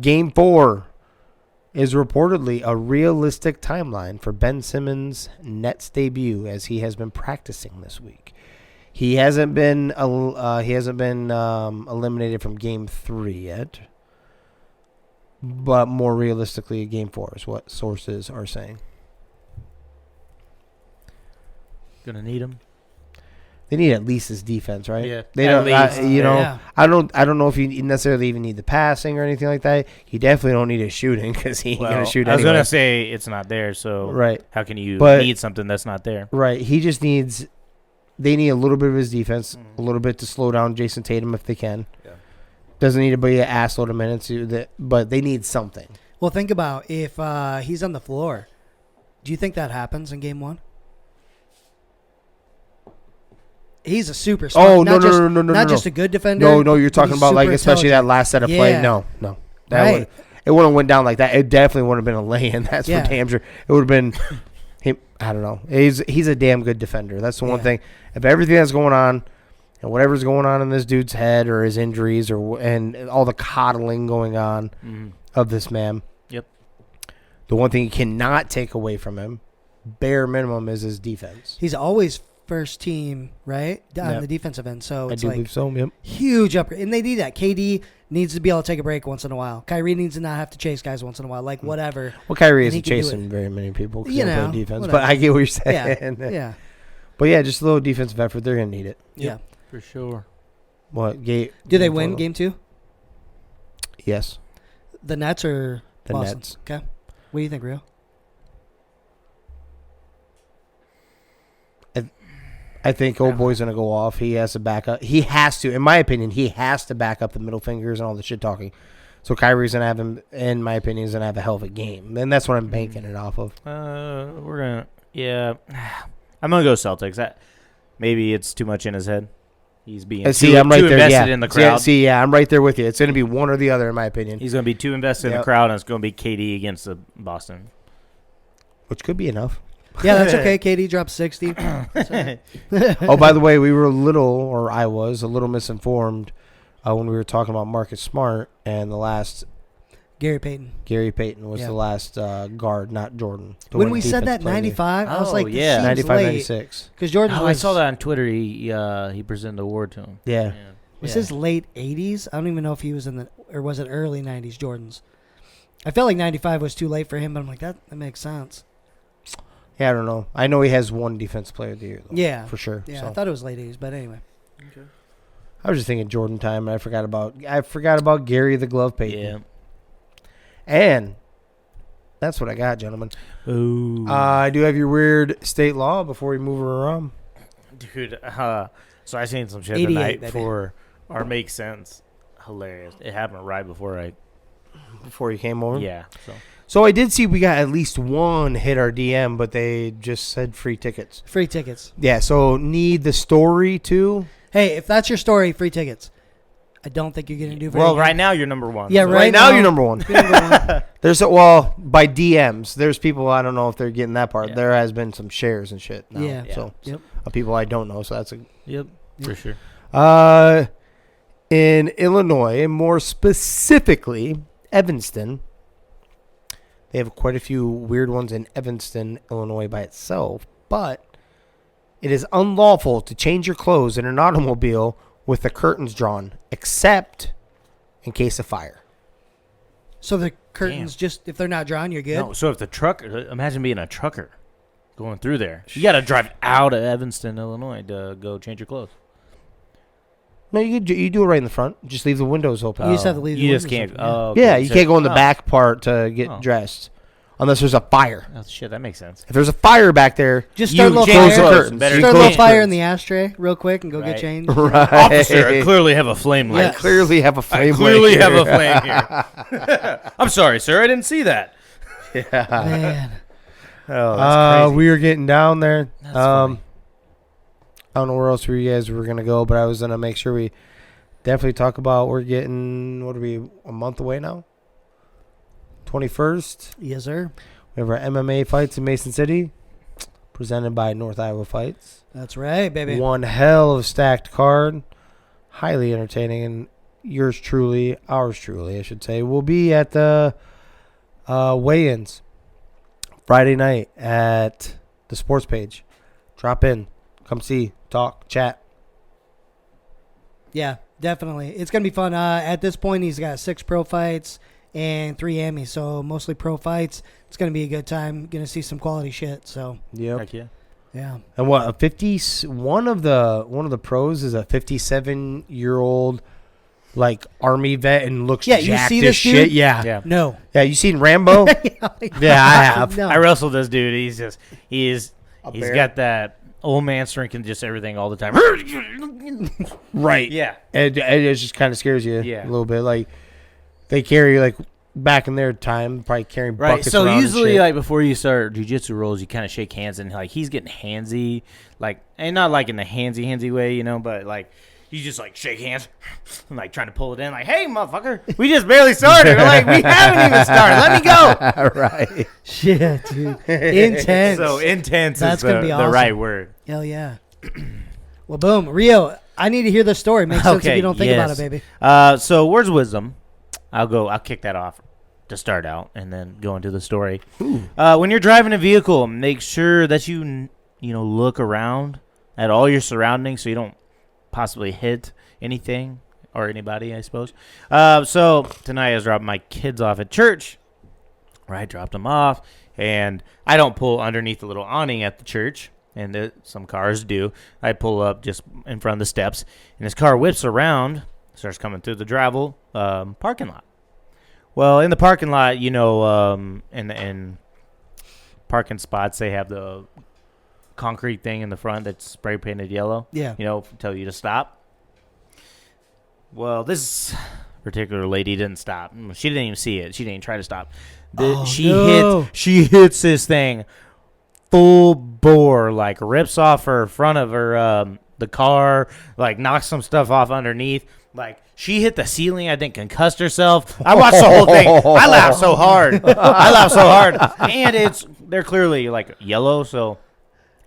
Game 4 is reportedly a realistic timeline for Ben Simmons' Nets debut, as he has been practicing this week. He hasn't been eliminated from Game 3 yet, but more realistically, Game 4 is what sources are saying. Gonna need him. They need at least his defense, right? Yeah, They at don't. least. Yeah. I don't know if you necessarily even need the passing or anything like that. You definitely don't need his shooting because he ain't gonna shoot. I was anyway. gonna say it's not there, so Right. how can you But- need something that's not there? Right. He just needs. They need a little bit of his defense, a little bit to slow down Jason Tatum if they can. Yeah. Doesn't need to be an ass load of minutes, but they need something. Well, think about if he's on the floor. Do you think that happens in Game 1? He's a superstar. Oh, not no, just, no, Not just a good defender. No, you're but talking he's about like super especially that intelligent. last set of play. Yeah. No, that Right. it wouldn't have went down like that. It definitely wouldn't have been a lay-in. That's Yeah. for damn sure. It would have been him. I don't know. He's a damn good defender. That's the one Yeah. thing. If everything that's going on and whatever's going on in this dude's head or his injuries and all the coddling going on of this man. Yep. The one thing you cannot take away from him, bare minimum, is his defense. He's always first team, right? On Yep. the defensive end. So I it's do like believe so. Yep. huge upgrade. And they need that. KD needs to be able to take a break once in a while. Kyrie needs to not have to chase guys once in a while. Like, whatever. Well, Kyrie And he isn't can do chasing very many people because You they don't know, play defense. whatever. But I get what you're Yeah. saying. Yeah. But yeah, just a little defensive effort. They're gonna need it. Yeah. For sure. What? Do they win Game 2? Yes. The Nets or The Boston? Nets. Okay. What do you think, Rio? I think old boy's gonna go off. He has to back up. He has to, in my opinion, he has to back up the middle fingers and all the shit talking. So Kyrie's gonna have him, in my opinion, is gonna have a hell of a game, and that's what I'm banking it off of. I'm gonna go Celtics. Maybe it's too much in his head. He's being too invested in the crowd. I'm right there with you. It's gonna be one or the other, in my opinion. He's gonna be too invested in the crowd, and it's gonna be KD against the Boston, which could be enough. Yeah, that's okay. KD dropped 60. Oh, by the way, I was a little misinformed when we were talking about Marcus Smart, and the last Gary Payton was the last guard, not Jordan. When we said that 95, I was like, yeah, 95, 96. Because Jordan I saw that on Twitter. He presented the award to him. Yeah. Was his late 80s? I don't even know if he was or was it early 90s Jordans? I felt like 95 was too late for him, but I'm like, that makes sense. Yeah, I don't know. I know he has one defense player of the year, though. Yeah. For sure. Yeah, so. I thought it was late 80s, but anyway. Okay. I was just thinking Jordan time, and I forgot about Gary the Glove Payton. Yeah. And that's what I got, gentlemen. Ooh. I do have your weird state law before we move her around. Dude, so I seen some shit 88, tonight baby. for our Make Sense. Hilarious. It happened right before Before you came over? Yeah. So I did see we got at least one hit our DM, but they just said free tickets. Free tickets. Yeah, so need the story too. Hey, if that's your story, free tickets. I don't think you're going to do very good. Right now you're number one. Yeah, so. right now you're number one. You're number one. There's by DMs. There's people, I don't know if they're getting that part. Yeah. There has been some shares and shit now. Yeah. So Yep. of people I don't know. So that's a Yep. For sure. in Illinois, more specifically Evanston. They have quite a few weird ones in Evanston, Illinois by itself, but it is unlawful to change your clothes in an automobile with the curtains drawn, except in case of fire. So the curtains, just if they're not drawn, you're good? No, so if the trucker, imagine being a trucker going through there. You got to drive out of Evanston, Illinois to go change your clothes. No, you do it right in the front. Just leave the windows open. You just have to leave the You just windows can't. open, yeah. Okay. Yeah, you can't go in the Oh. back part to get dressed unless there's a fire. Oh, shit, that makes sense. If there's a fire back there, Just start a you little close the fire. curtains. Better You Start a close little fire in curtains. the ashtray real quick and go get Right. changed. Right. Officer, I clearly have a flame I light. clearly have a flame. I clearly light have here. a flame here. I'm sorry, sir. I didn't see that. Man. Oh, that's crazy. We are getting down there. That's funny. I don't know where else you guys were gonna go, but I was gonna make sure we definitely talk about. We're getting a month away now. 21st. Yes, sir. We have our MMA fights in Mason City, presented by North Iowa Fights. That's right, baby. One hell of a stacked card, highly entertaining, and ours truly, I should say, will be at the weigh-ins Friday night at the sports page. Drop in, come see, talk, chat. Yeah, definitely. It's going to be fun. At this point, he's got 6 pro fights and 3 Emmys, so mostly pro fights. It's going to be a good time. Going to see some quality shit. So, Yep. Heck yeah. yeah. And what one of the pros is a 57-year-old like army vet and looks Yeah, you jacked see as this dude? shit. Yeah. Yeah. No. Yeah, you seen Rambo? Yeah, I have. No. I wrestled this dude. He's bear? got that old man strength and just everything all the time. Right. Yeah. It just kind of scares you Yeah. a little bit. Like they carry like back in their time, probably carrying Right. buckets So around and usually, shit. like before you start jujitsu rolls, you kind of shake hands and like he's getting handsy, like and not like in the handsy way, you know, but like you just like shake hands and like trying to pull it in, like, hey, motherfucker, we just barely started. We're like, we haven't even started. Let me go. Right. Shit, dude. Intense. So intense That's is gonna be the awesome. right word. Hell yeah. Well, boom. Rio, I need to hear the story. Makes sense if you don't think about it, baby. So words of wisdom. I'll kick that off to start out and then go into the story. When you're driving a vehicle, make sure that you look around at all your surroundings so you don't possibly hit anything or anybody, I suppose. So tonight I was dropping my kids off at church. Right, dropped them off, and I don't pull underneath the little awning at the church, and some cars do. I pull up just in front of the steps, and this car whips around, starts coming through the gravel parking lot. Well, in the parking lot, in parking spots, they have the concrete thing in the front that's spray painted yellow. Yeah. Tell you to stop. Well, this particular lady didn't stop. She didn't even see it. She didn't even try to stop. She hits this thing full bore, like rips off her front of her the car, like knocks some stuff off underneath. Like she hit the ceiling, I think concussed herself. I watched the whole thing. I laughed so hard. And they're clearly like yellow, so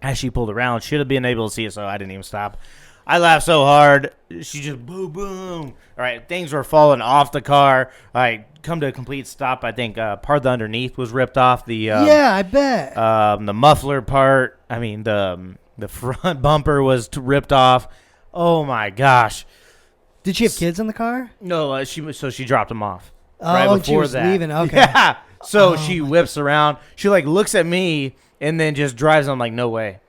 as she pulled around, should have been able to see it, so I didn't even stop. I laughed so hard. She just boom, boom. All right, things were falling off the car. All right, come to a complete stop. I think part of the underneath was ripped off. I bet. The muffler part. I mean, the front bumper was ripped off. Oh my gosh. Did she have kids in the car? No, she dropped them off. Oh, right and she before was that. leaving. Okay. Yeah. So she whips around. She like looks at me and then just drives. I'm like, no way.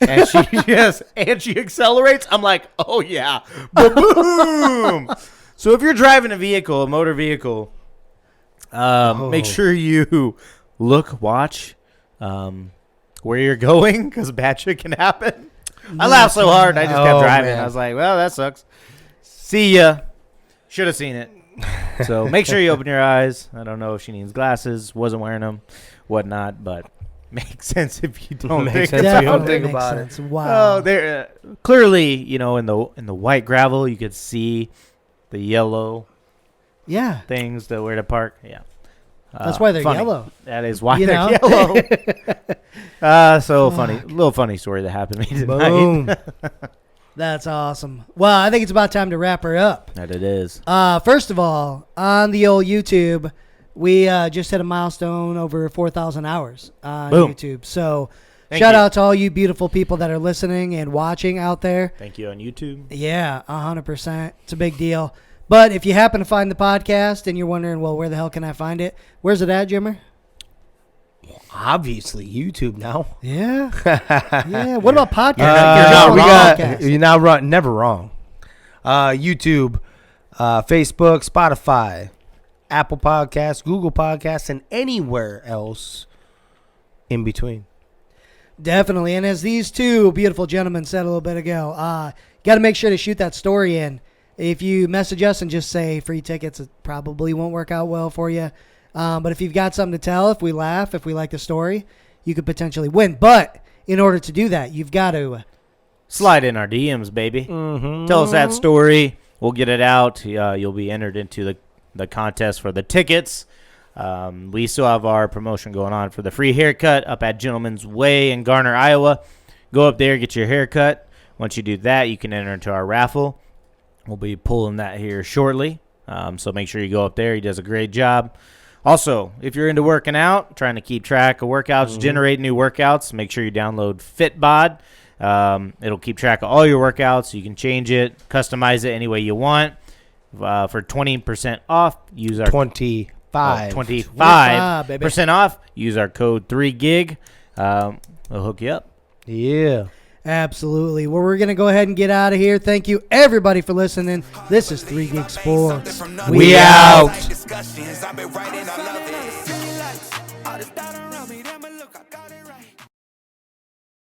And she accelerates. I'm like, oh yeah, boom. So if you're driving a motor vehicle, make sure you watch where you're going, because bad shit can happen. I laughed so hard, I just kept driving. Man. I was like, well, that sucks. See ya. Should have seen it. So make sure you open your eyes. I don't know if she needs glasses, wasn't wearing them, whatnot, but makes sense if you don't Makes think sense about if you don't it. think Makes about sense. it. Wow. Oh, there clearly, in the white gravel, you could see the yellow Yeah. things that were to park. Yeah, That's why they're funny. yellow. That is why You they're know? yellow. So funny, little funny story that happened to me tonight. Boom. That's awesome. Well, I think it's about time to wrap her up. That it is. First of all, on the old YouTube, we just hit a milestone over 4,000 hours on Boom. YouTube. So Thank shout you. out to all you beautiful people that are listening and watching out there. Thank you on YouTube. Yeah, 100%. It's a big deal. But if you happen to find the podcast and you're wondering, well, where the hell can I find it? Where's it at, Jimmer? Obviously, YouTube now. Yeah. Yeah. What about podcasts? You're not never wrong. YouTube, Facebook, Spotify, Apple Podcasts, Google Podcasts, and anywhere else in between. Definitely. And as these two beautiful gentlemen said a little bit ago, got to make sure to shoot that story in. If you message us and just say free tickets, it probably won't work out well for you. But if you've got something to tell, if we laugh, if we like the story, you could potentially win. But in order to do that, you've got to Slide in our DMs, baby. Mm-hmm. Tell us that story. We'll get it out. You'll be entered into the contest for the tickets. We still have our promotion going on for the free haircut up at Gentleman's Way in Garner, Iowa. Go up there, get your haircut. Once you do that, you can enter into our raffle. We'll be pulling that here shortly. So make sure you go up there. He does a great job. Also, if you're into working out, trying to keep track of workouts, generate new workouts, make sure you download FitBod. It'll keep track of all your workouts. You can change it, customize it any way you want. For 20% off, use our 25% off. Use our code 3GIG. We'll hook you up. Yeah. Absolutely. Well, we're going to go ahead and get out of here. Thank you, everybody, for listening. This is 3 Gig Sports. We out. Discussions, I've been writing, I love it.